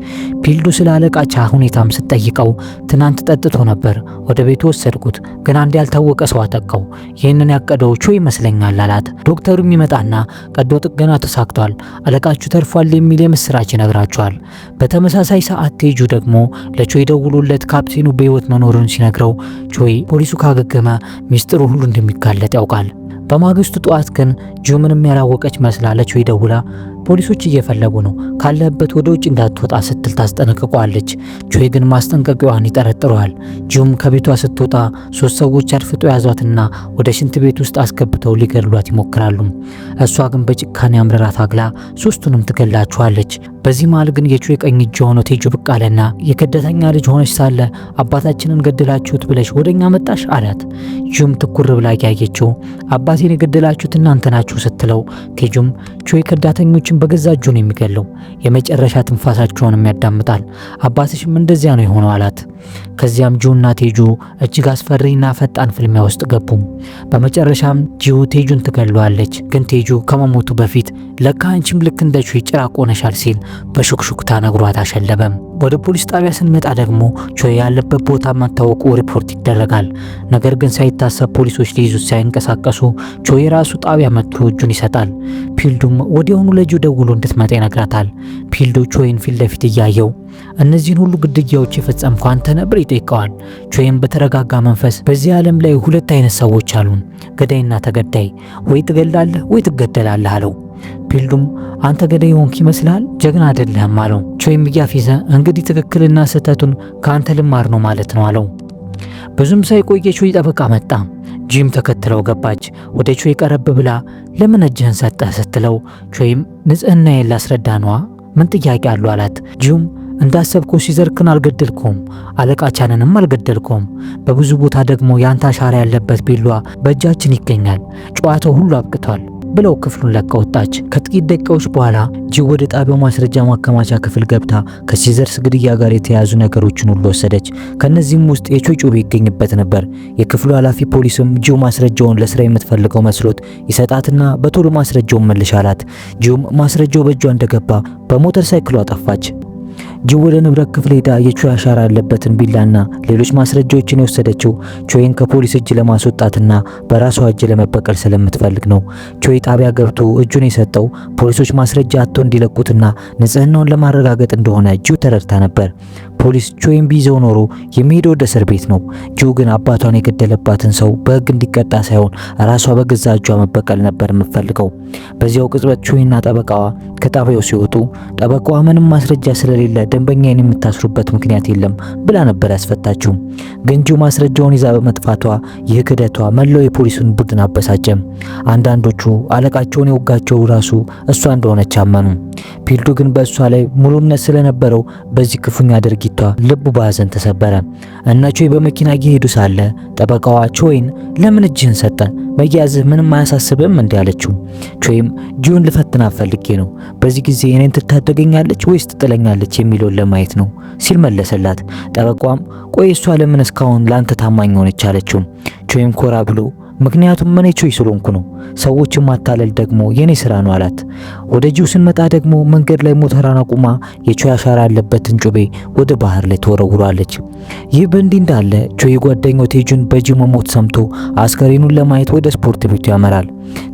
ፒልዱ ስለ አለቃቻ ሁኔታም ስትጠይቀው ትናንት ጠጥቶ ነበር፣ ወደ ቤቱ ወሰድኩት፣ ግን አንድ ያልታወቀ ሰው አጠቃው፣ ይህንን ያቀደው ቾይ ይመስለኛል አላት። ዶክተሩ የሚመጣና ቀዶ ጥገና ተሳክቷል፣ አለቃችሁ ተርፏል የሚል የምስራች ይነግራቸዋል። በተመሳሳይ ሰዓት ቴጁ ደግሞ ለቾይ ደውሎለት ካፕቴኑ በህይወት መኖሩን ሲነግረው ቾይ ፖሊሱ ካገገመ ሚስጥሩ ሁሉ እንደሚጋለጥ ያውቃል። በማግስቱ ጠዋት ግን ጂው ምንም ያላወቀች መስላ ለቾይ ደውላ ፖሊሶች እየፈለጉ ነው፣ ካለበት ወደ ውጭ እንዳትወጣ ስትል ታስጠነቅቀዋለች። ቾይ ግን ማስጠንቀቂያዋን ይጠረጥረዋል። ጂውም ከቤቷ ስትወጣ 3 ሰዎች አድፍጦ ያዟትና ወደ ሽንት ቤት ውስጥ አስገብተው ሊገድሏት ይሞክራሉ። እሷ ግን በጭካኔ አምርራ ታግላ 3ቱንም ትገላቸዋለች። በዚህ መሃል ግን የቾይ ቀኝ እጅ ሆኖ ቴጁ ብቅ አለና የከዳተኛ ልጅ ሆነች ሳለ አባታችንን ገደላችሁት ብለሽ ወደኛ መጣሽ አላት። ጂውም ትኩር ብላ ያየችው አባቴን የገደላችሁት እናንተ ናችሁ ስትለው ቴጁም ቾይ ከዳተኞችን በገዛ እጁ ነው የሚገለው፣ የመጨረሻ ትንፋሳቸውንም ያዳምጣል፣ አባትሽም እንደዚያ ነው የሆነው አላት። ከዚያም ጂውና ቴጁ እጅግ አስፈሪና ፈጣን ፍልሚያ ውስጥ ገቡ። በመጨረሻም ጂው ቴጁን ትገለዋለች። ግን ቴጁ ከመሞቱ በፊት ለካ አንቺም ልክ እንደ ቾይ ጭራቅ ሆነሻል ሲል በሹክሹክታ ነግሯት አሸለበም። ወደ ፖሊስ ጣቢያ ስንመጣ ደግሞ ቾይ ያለበት ቦታ ማታወቁ ሪፖርት ይደረጋል። ነገር ግን ሳይታሰብ ፖሊሶች ሊይዙት ሳይንቀሳቀሱ ቾይ ራሱ ጣቢያ መጥቶ እጁን ይሰጣል። ፒልዱም ወዲያውኑ ለጂው ደውሎ እንድትመጣ ይነግራታል። ፒልዱ ቾይን ፊት ለፊት እያየው እነዚህን ሁሉ ግድያዎች የፈጸምከው አንተ ነበር ይጠይቀዋል። ቾይም በተረጋጋ መንፈስ በዚህ ዓለም ላይ 2 አይነት ሰዎች አሉ፣ ገዳይና ተገዳይ፣ ወይ ትገላለህ ወይ ትገደላለህ አለው። ፒልዱም አንተ ገዳይ ሆንክ ይመስላል፣ ጀግና አይደለህም አለው። ቾይም እያፌዘ እንግዲህ ትክክልና ስህተቱን ከአንተ ልማር ነው ማለት ነው አለው። ብዙም ሳይቆይ ቾይ ጠበቃ መጣ። ጂም ተከትለው ገባች። ወደ ቾይ ቀረብ ብላ ለምን እጅህን ሰጠህ ስትለው ቾይም ንጽህናዬን ላስረዳ ነዋ፣ ምን ጥያቄ አለው አላት። ጂም እንዳሰብከው ሲዘርክን አልገደልኩም፣ አለቃቻንንም አልገደልኩም፣ በብዙ ቦታ ደግሞ ያንተ አሻራ ያለበት ቢላዋ በእጃችን ይገኛል፣ ጨዋታው ሁሉ አብቅቷል ብለው ክፍሉን ለቃ ወጣች። ከጥቂት ደቂቃዎች በኋላ ጂው ወደ ጣቢያው ማስረጃ ማከማቻ ክፍል ገብታ ከሲዘርስ ግድያ ጋር የተያያዙ ነገሮችን ሁሉ ወሰደች። ከነዚህም ውስጥ የቾይ ጩቤ ይገኝበት ነበር። የክፍሉ ኃላፊ ፖሊስም ጂው ማስረጃውን ለስራ የምትፈልገው መስሎት ይሰጣትና በቶሎ ማስረጃውን መልሽ አላት። ጂውም ማስረጃው በእጇ እንደገባ በሞተር ሳይክሏ ጠፋች። ጂው ወደ ንብረት ክፍል ሄዳ የቾይ አሻራ ያለበትን ቢላና ሌሎች ማስረጃዎችን የወሰደችው ቾይን ከፖሊስ እጅ ለማስወጣትና በራሷ እጅ ለመበቀል ስለምትፈልግ ነው። ቾይ ጣቢያ ገብቶ እጁን የሰጠው ፖሊሶች ማስረጃ አጥቶ እንዲለቁትና ንጽህናውን ለማረጋገጥ እንደሆነ ጂው ተረድታ ነበር። ፖሊስ ቾይን ቢይዘው ኖሮ የሚሄደው ወደ እስር ቤት ነው። ጂው ግን አባቷን የገደለባትን ሰው በሕግ እንዲቀጣ ሳይሆን ራሷ በገዛ እጇ መበቀል ነበር የምትፈልገው። በዚያው ቅጽበት ቾይና ጠበቃዋ ከጣቢያው ሲወጡ ጠበቃዋ ምንም ማስረጃ ስለሌለ ደንበኛዬን የምታስሩበት ምክንያት የለም ብላ ነበር ያስፈታችው። ግን ጂው ማስረጃውን ይዛ በመጥፋቷ ይህ ክደቷ መላው የፖሊሱን ቡድን አበሳጨም። አንዳንዶቹ አለቃቸውን የወጋቸው ራሱ እሷ እንደሆነች አመኑ። ፒልዱ ግን በእሷ ላይ ሙሉ እምነት ስለነበረው በዚህ ክፉኛ ድርጊቷ ልቡ በሐዘን ተሰበረ። እነ ቾይ በመኪና እየሄዱ ሳለ ጠበቃዋ ቾይን ለምን እጅህን ሰጠ? መያዝህ ምንም አያሳስብም እንዴ አለችው። ቾይም ጂውን ልፈትና ፈልጌ ነው፣ በዚህ ጊዜ እኔን ትታደገኛለች ወይስ ትጥለኛለች የሚለውን ለማየት ነው ሲል መለሰላት። ጠበቃዋም ቆይ እሷ ለምን እስካሁን ላንተ ታማኝ ሆነች አለችው። ቾይም ኮራ ብሎ ምክንያቱም እኔ ቾይ ስለሆንኩ ነው፣ ሰዎችን ማታለል ደግሞ የኔ ስራ ነው አላት። ወደ ጂው ስንመጣ ደግሞ መንገድ ላይ ሞተሯን አቁማ የቾይ አሻራ ያለበትን ጩቤ ወደ ባህር ላይ ተወረውራለች። ይህ በእንዲህ እንዳለ ቾይ ጓደኛው ቴጁን በጂው መሞት ሰምቶ አስከሬኑን ለማየት ወደ ስፖርት ቤቱ ያመራል።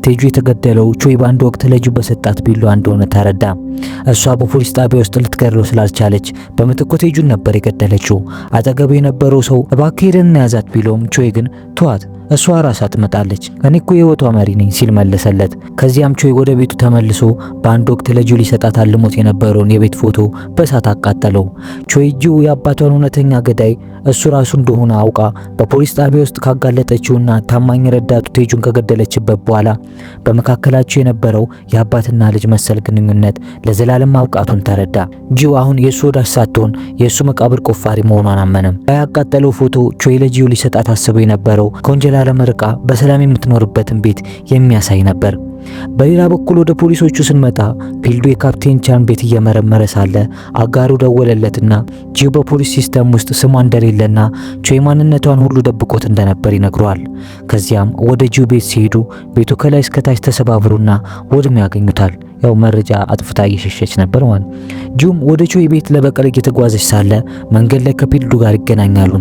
ቴጁ የተገደለው ቾይ በአንድ ወቅት ለጂው በሰጣት ቢላዋ እንደሆነ ተረዳ። እሷ በፖሊስ ጣቢያ ውስጥ ልትገድለው ስላልቻለች በምትኩ ቴጁን ነበር የገደለችው። አጠገቡ የነበረው ሰው እባክህ ሄደን ያዛት ቢለውም ቾይ ግን ተዋት እሷ ራሷ ትመጣለች። እኔ እኮ የህይወቷ መሪ ነኝ ሲል መለሰለት። ከዚያም ቾይ ወደ ቤቱ ተመልሶ በአንድ ወቅት ለጁ ሊሰጣት አልሞት የነበረውን የቤት ፎቶ በእሳት አቃጠለው። ቾይ ጁ የአባቷን እውነተኛ ገዳይ እሱ ራሱ እንደሆነ አውቃ በፖሊስ ጣቢያ ውስጥ ካጋለጠችውና ታማኝ ረዳቱ ቴጁን ከገደለችበት በኋላ በመካከላቸው የነበረው የአባትና ልጅ መሰል ግንኙነት ለዘላለም ማብቃቱን ተረዳ። ጂው አሁን የእሱ ወዳጅ ሳትሆን የእሱ መቃብር ቆፋሪ መሆኗን አመነም። ያቃጠለው ፎቶ ቾይ ለጂው ሊሰጣት አስበው የነበረው ከወንጀል ዓለም ርቃ በሰላም የምትኖርበትን ቤት የሚያሳይ ነበር። በሌላ በኩል ወደ ፖሊሶቹ ስንመጣ ፒልዱ የካፕቴን ቻን ቤት እየመረመረ ሳለ አጋሩ ደወለለትና ጂው በፖሊስ ሲስተም ውስጥ ስሟ እንደሌለና ቾይ ማንነቷን ሁሉ ደብቆት እንደነበር ይነግረዋል። ከዚያም ወደ ጂው ቤት ሲሄዱ ቤቱ ከላይ እስከታች ተሰባብሮና ወድሞ ያገኙታል። ያው መረጃ አጥፍታ እየሸሸች ነበር ማለት። ጂውም ወደ ቾይ ቤት ለበቀል እየተጓዘች ሳለ መንገድ ላይ ከፒልዱ ጋር ይገናኛሉ።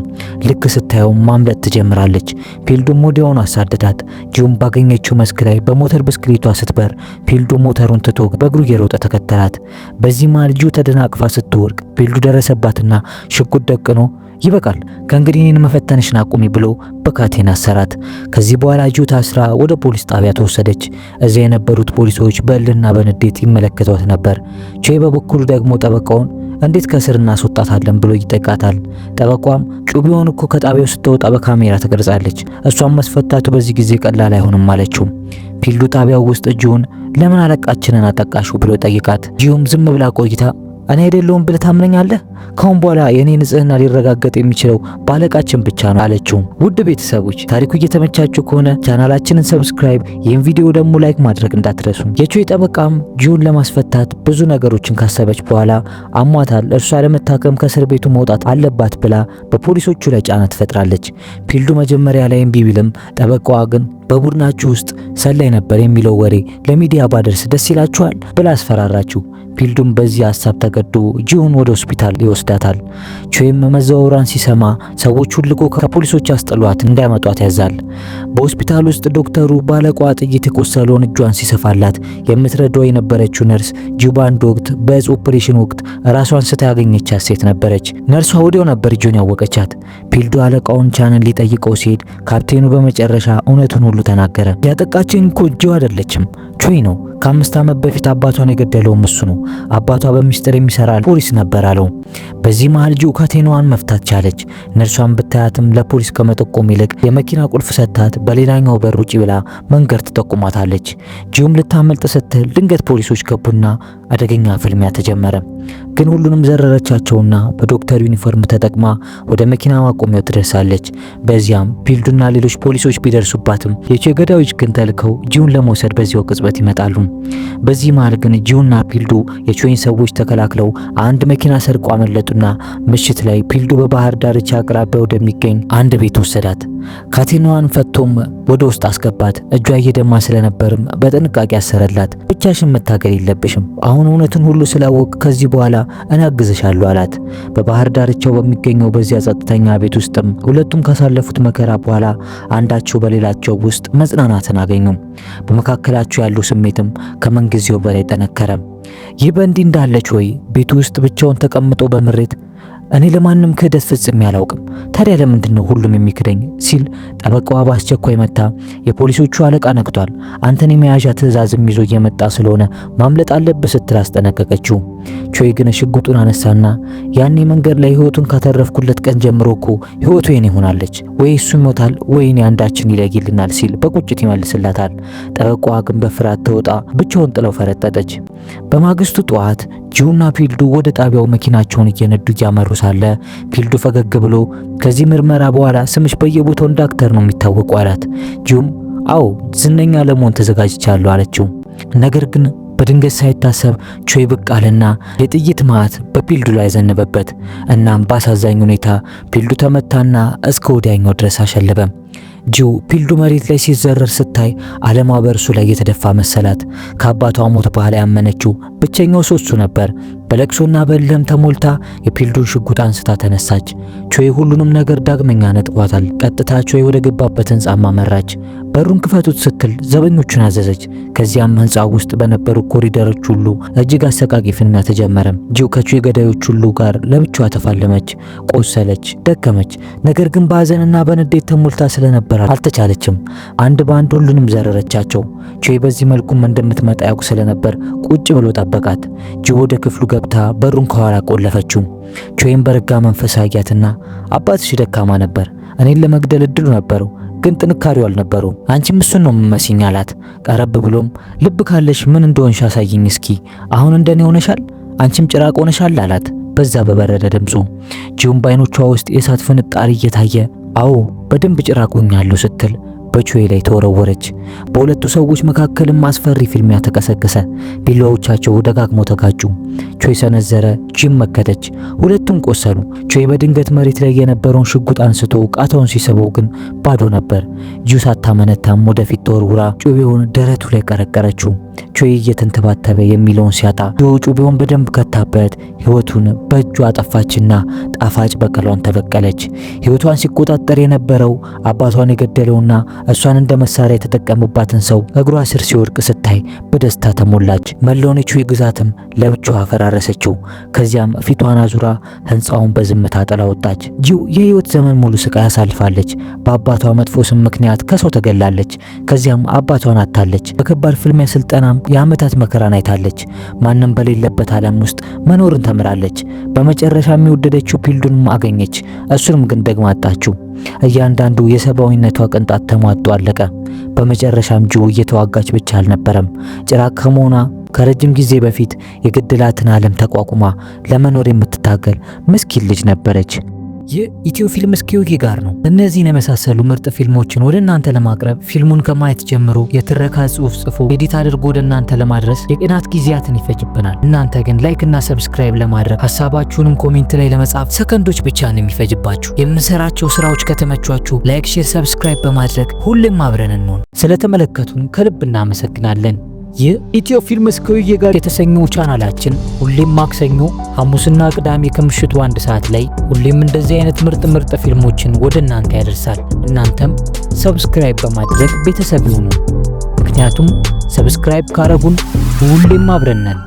ልክ ስታየው ማምለጥ ትጀምራለች። ፒልዱም ወዲያውኑ አሳደዳት። ጂውም ባገኘችው መስክ ላይ በሞተር ብስክሌቷ ስትበር ፒልዱ ሞተሩን ትቶ በእግሩ እየሮጠ ተከተላት። በዚህ መሃል ጂው ተደናቅፋ ስትወርቅ ፒልዱ ደረሰባትና ሽጉጥ ደቅኖ ይበቃል፣ ከእንግዲህ እኔን መፈተንሽን አቁሚ ብሎ በካቴና አሰራት። ከዚህ በኋላ ጂው ታስራ ወደ ፖሊስ ጣቢያ ተወሰደች። እዚያ የነበሩት ፖሊሶች በእልና በንዴት ይመለከቷት ነበር። ቾይ በበኩሉ ደግሞ ጠበቃውን እንዴት ከስር እናስወጣታለን ብሎ ይጠይቃታል። ጠበቋም ጩቢውን እኮ ከጣቢያው ስትወጣ በካሜራ ተቀርጻለች፣ እሷን ማስፈታቱ በዚህ ጊዜ ቀላል አይሆንም አለችው። ፒልዱ ጣቢያው ውስጥ ጂውን ለምን አለቃችንን አጠቃሹ ብሎ ጠይቃት። ጂውም ዝም ብላ ቆይታ እኔ አይደለሁም ብለህ ታምነኛለህ? ካሁን በኋላ የኔ ንጽህና ሊረጋገጥ የሚችለው ባለቃችን ብቻ ነው አለችው። ውድ ቤተሰቦች ታሪኩ እየተመቻችሁ ከሆነ ቻናላችንን ሰብስክራይብ፣ ይህን ቪዲዮ ደግሞ ላይክ ማድረግ እንዳትረሱ። የቾይ ጠበቃም ጂውን ለማስፈታት ብዙ ነገሮችን ካሰበች በኋላ አሟታል፣ እርሷ ለመታከም ከእስር ቤቱ መውጣት አለባት ብላ በፖሊሶቹ ላይ ጫና ትፈጥራለች። ፒልዱ መጀመሪያ ላይ እምቢ ቢልም ጠበቃዋ ግን በቡድናችሁ ውስጥ ሰላይ ነበር የሚለው ወሬ ለሚዲያ ባደርስ ደስ ይላችኋል ብላ አስፈራራችሁ። ፒልዱም በዚህ ሐሳብ ተገዶ ጂውን ወደ ሆስፒታል ይወስዳታል። ቾይም መዘዋወሯን ሲሰማ ሰዎች ሁሉ ከፖሊሶች አስጥሏት እንዳያመጧት ያዛል። በሆስፒታል ውስጥ ዶክተሩ ባለቋ ጥይት የቆሰለውን እጇን ሲሰፋላት የምትረዳው የነበረችው ነርስ ጂው በአንድ ወቅት በእጽ ኦፕሬሽን ወቅት ራሷን ስታ ያገኘቻት ሴት ነበረች። ነርሷ ወዲያው ነበር ጂውን ያወቀቻት። ፒልዱ አለቃውን ቻንን ሊጠይቀው ሲሄድ ካፕቴኑ በመጨረሻ እውነቱን ሁሉ ተናገረ። ያጠቃችን እኮ ጂው አይደለችም ቾይ ነው። ከ5 ዓመት በፊት አባቷን የገደለውም እሱ ነው። አባቷ በሚስጥር የሚሰራ ፖሊስ ነበር አለው። በዚህ መሃል ጂው ካቴናዋን መፍታት ቻለች። ነርሷን ብታያትም ለፖሊስ ከመጠቆም ይልቅ የመኪና ቁልፍ ሰጥታት በሌላኛው በር ውጪ ብላ መንገድ ትጠቁማታለች። ጂውም ልታመልጥ ስትል ድንገት ፖሊሶች ገቡና አደገኛ ፍልሚያ ተጀመረ። ግን ሁሉንም ዘረረቻቸውና በዶክተር ዩኒፎርም ተጠቅማ ወደ መኪና ማቆሚያው ትደርሳለች። በዚያም ፒልዱና ሌሎች ፖሊሶች ቢደርሱባትም የቾይ ገዳዮች ግን ተልከው ጂውን ለመውሰድ በዚያው ቅጽበት ይመጣሉ። በዚህ መሃል ግን ጂውና ፒልዱ የቾይን ሰዎች ተከላክለው አንድ መኪና ሰርቆ አመለጡና ምሽት ላይ ፒልዱ በባህር ዳርቻ አቅራቢያ ወደሚገኝ አንድ ቤት ወሰዳት። ካቴናዋን ፈቶም ወደ ውስጥ አስገባት። እጇ እየደማ ስለነበርም በጥንቃቄ አሰረላት። ብቻሽን መታገል የለብሽም፣ አሁን እውነቱን ሁሉ ስላወቅ ከዚህ በኋላ እኔ አግዝሻለሁ አላት። በባህር ዳርቻው በሚገኘው በዚያ ጸጥተኛ ቤት ውስጥም ሁለቱም ካሳለፉት መከራ በኋላ አንዳቸው በሌላቸው ውስጥ መጽናናትን አገኙ። በመካከላቸው ያለው ስሜትም ከመንጊዜው በላይ ጠነከረ። ይህ በእንዲህ እንዳለ ቾይ ቤቱ ውስጥ ብቻውን ተቀምጦ በምሬት እኔ ለማንም ክህደት ፍጽሜ አላውቅም፣ ታዲያ ለምንድን ነው ሁሉም የሚክደኝ ሲል ጠበቃዋ በአስቸኳይ መታ የፖሊሶቹ አለቃ ነቅቷል፣ አንተን የመያዣ ትዕዛዝም ይዞ እየመጣ ስለሆነ ማምለጥ አለብህ ስትል አስጠነቀቀችው። ቾይ ግን ሽጉጡን አነሳና ያኔ መንገድ ላይ ህይወቱን ካተረፍኩለት ቀን ጀምሮ እኮ ህይወቱ የኔ ሆናለች፣ ወይ እሱ ይሞታል ወይ እኔ አንዳችን ይለይልናል ሲል በቁጭት ይመልስላታል። ጠበቃዋ ግን በፍርሃት ተወጣ ብቻውን ጥለው ፈረጠጠች። በማግስቱ ጠዋት ጂውና ፒልዱ ወደ ጣቢያው መኪናቸውን እየነዱ እያመሩ ሳለ ፒልዱ ፈገግ ብሎ ከዚህ ምርመራ በኋላ ስምሽ በየቦታው ዳክተር ነው የሚታወቀው አላት። ጂውም አዎ ዝነኛ ለመሆን ተዘጋጅቻለሁ አለችው። ነገር ግን በድንገት ሳይታሰብ ቾይ ብቅ አለና የጥይት ማዕት በፒልዱ ላይ ዘነበበት። እናም ባሳዛኝ ሁኔታ ፒልዱ ተመታና እስከ ወዲያኛው ድረስ አሸለበ። ጂው ፒልዱ መሬት ላይ ሲዘረር ስታይ ዓለሟ በእርሱ ላይ የተደፋ መሰላት። ከአባቷ ሞት በኋላ ያመነችው ብቸኛው ሰው እሱ ነበር። በለቅሶና በእልህም ተሞልታ የፒልዱን ሽጉጥ አንስታ ተነሳች። ቾይ ሁሉንም ነገር ዳግመኛ ነጥቋታል። ቀጥታ ቾይ ወደ ገባበት ህንጻ ማመራች። በሩን ክፈቱት ስትል ዘበኞቹን አዘዘች። ከዚያም ህንጻው ውስጥ በነበሩ ኮሪደሮች ሁሉ እጅግ አሰቃቂ ፍልሚያ ተጀመረ። ጂው ከቹዌ ገዳዮች ሁሉ ጋር ለብቻዋ ተፋለመች፣ ቆሰለች፣ ደከመች። ነገር ግን በሐዘንና በንዴት ተሞልታ ስለነበር አልተቻለችም። አንድ በአንድ ሁሉንም ዘረረቻቸው። ቹዌ በዚህ መልኩም እንደምትመጣ ያውቅ ስለነበር ቁጭ ብሎ ጠበቃት። ጂው ወደ ክፍሉ ገብታ በሩን ከኋላ ቆለፈችው። ቹዌም በረጋ መንፈስ አያትና አባትሽ ደካማ ነበር፣ እኔን ለመግደል እድሉ ነበረው ግን ጥንካሬው አልነበረው። አንቺም እሱን ነው የምመስኝ አላት። ቀረብ ብሎም ልብ ካለሽ ምን እንደሆንሽ አሳይኝ እስኪ። አሁን እንደኔ ሆነሻል? አንቺም ጭራቅ ሆነሻል አላት በዛ በበረደ ድምፁ። ጂውም በዓይኖቿ ውስጥ የእሳት ፍንጣሪ እየታየ አዎ በደንብ ጭራቅ ሆኛለሁ ስትል በቹዌ ላይ ተወረወረች። በሁለቱ ሰዎች መካከልም አስፈሪ ፍልሚያ ተቀሰቀሰ። ቢላዎቻቸው ደጋግሞ ተጋጩ። ቹዌ ሰነዘረ፣ ጂም መከተች። ሁለቱም ቆሰሉ። ቹዌ በድንገት መሬት ላይ የነበረውን ሽጉጥ አንስቶ ቃታውን ሲስበው ግን ባዶ ነበር። ጂው ሳታመነታም ወደፊት ተወርውራ ጩቤውን ደረቱ ላይ ቀረቀረችው። ቹዌ እየተንተባተበ የሚለውን ሲያጣ ጩቤውን በደንብ ከታበት ህይወቱን በእጁ አጠፋችና ጣፋጭ በቀሏን ተበቀለች። ህይወቷን ሲቆጣጠር የነበረው አባቷን የገደለውና እሷን እንደ መሳሪያ የተጠቀሙባትን ሰው እግሯ ስር ሲወድቅ ስታይ በደስታ ተሞላች። መላውን የቹዌ ግዛትም ለብቻዋ አፈራረሰችው። ከዚያም ፊቷን አዙራ ህንጻውን በዝምታ ጥላ ወጣች። ጂው የህይወት ዘመን ሙሉ ስቃይ አሳልፋለች። በአባቷ መጥፎ ስም ምክንያት ከሰው ተገላለች። ከዚያም አባቷን አታለች። በከባድ ፍልሚያ ስልጠናም የዓመታት መከራን አይታለች። ማንም በሌለበት ዓለም ውስጥ መኖርን ተምራለች። በመጨረሻም የወደደችው ፒልዱንም አገኘች። እሱንም ግን ደግማ አጣችው። እያንዳንዱ የሰብአዊነቷ ቅንጣት ተሟጦ አለቀ። በመጨረሻም ጂው እየተዋጋች ብቻ አልነበረም። ጭራቅ ከመሆኗ ከረጅም ጊዜ በፊት የገደላትን ዓለም ተቋቁማ ለመኖር የምትታገል ምስኪን ልጅ ነበረች። የኢትዮ ፊልም ስኪዩኪ ጋር ነው። እነዚህን የመሳሰሉ ምርጥ ፊልሞችን ወደ እናንተ ለማቅረብ ፊልሙን ከማየት ጀምሮ የትረካ ጽሑፍ ጽፎ ኤዲት አድርጎ ወደ እናንተ ለማድረስ የቀናት ጊዜያትን ይፈጅብናል። እናንተ ግን ላይክ እና ሰብስክራይብ ለማድረግ ሀሳባችሁንም ኮሜንት ላይ ለመጻፍ ሰከንዶች ብቻ ነው የሚፈጅባችሁ። የምንሰራቸው ስራዎች ከተመቿችሁ ላይክ፣ ሼር፣ ሰብስክራይብ በማድረግ ሁሌም አብረን እንሆን። ስለተመለከቱን ከልብ እናመሰግናለን። የኢትዮ ፊልም ስኪዩኪ ጋር የተሰኘው ቻናላችን ሁሌም ማክሰኞ፣ ሐሙስና ቅዳሜ ከምሽቱ 1 ሰዓት ላይ ሁሌም እንደዚህ አይነት ምርጥ ፊልሞችን ወደ እናንተ ያደርሳል። እናንተም ሰብስክራይብ በማድረግ ቤተሰብ ይሁኑ። ምክንያቱም ሰብስክራይብ ካረጉን ሁሌም አብረን ነን።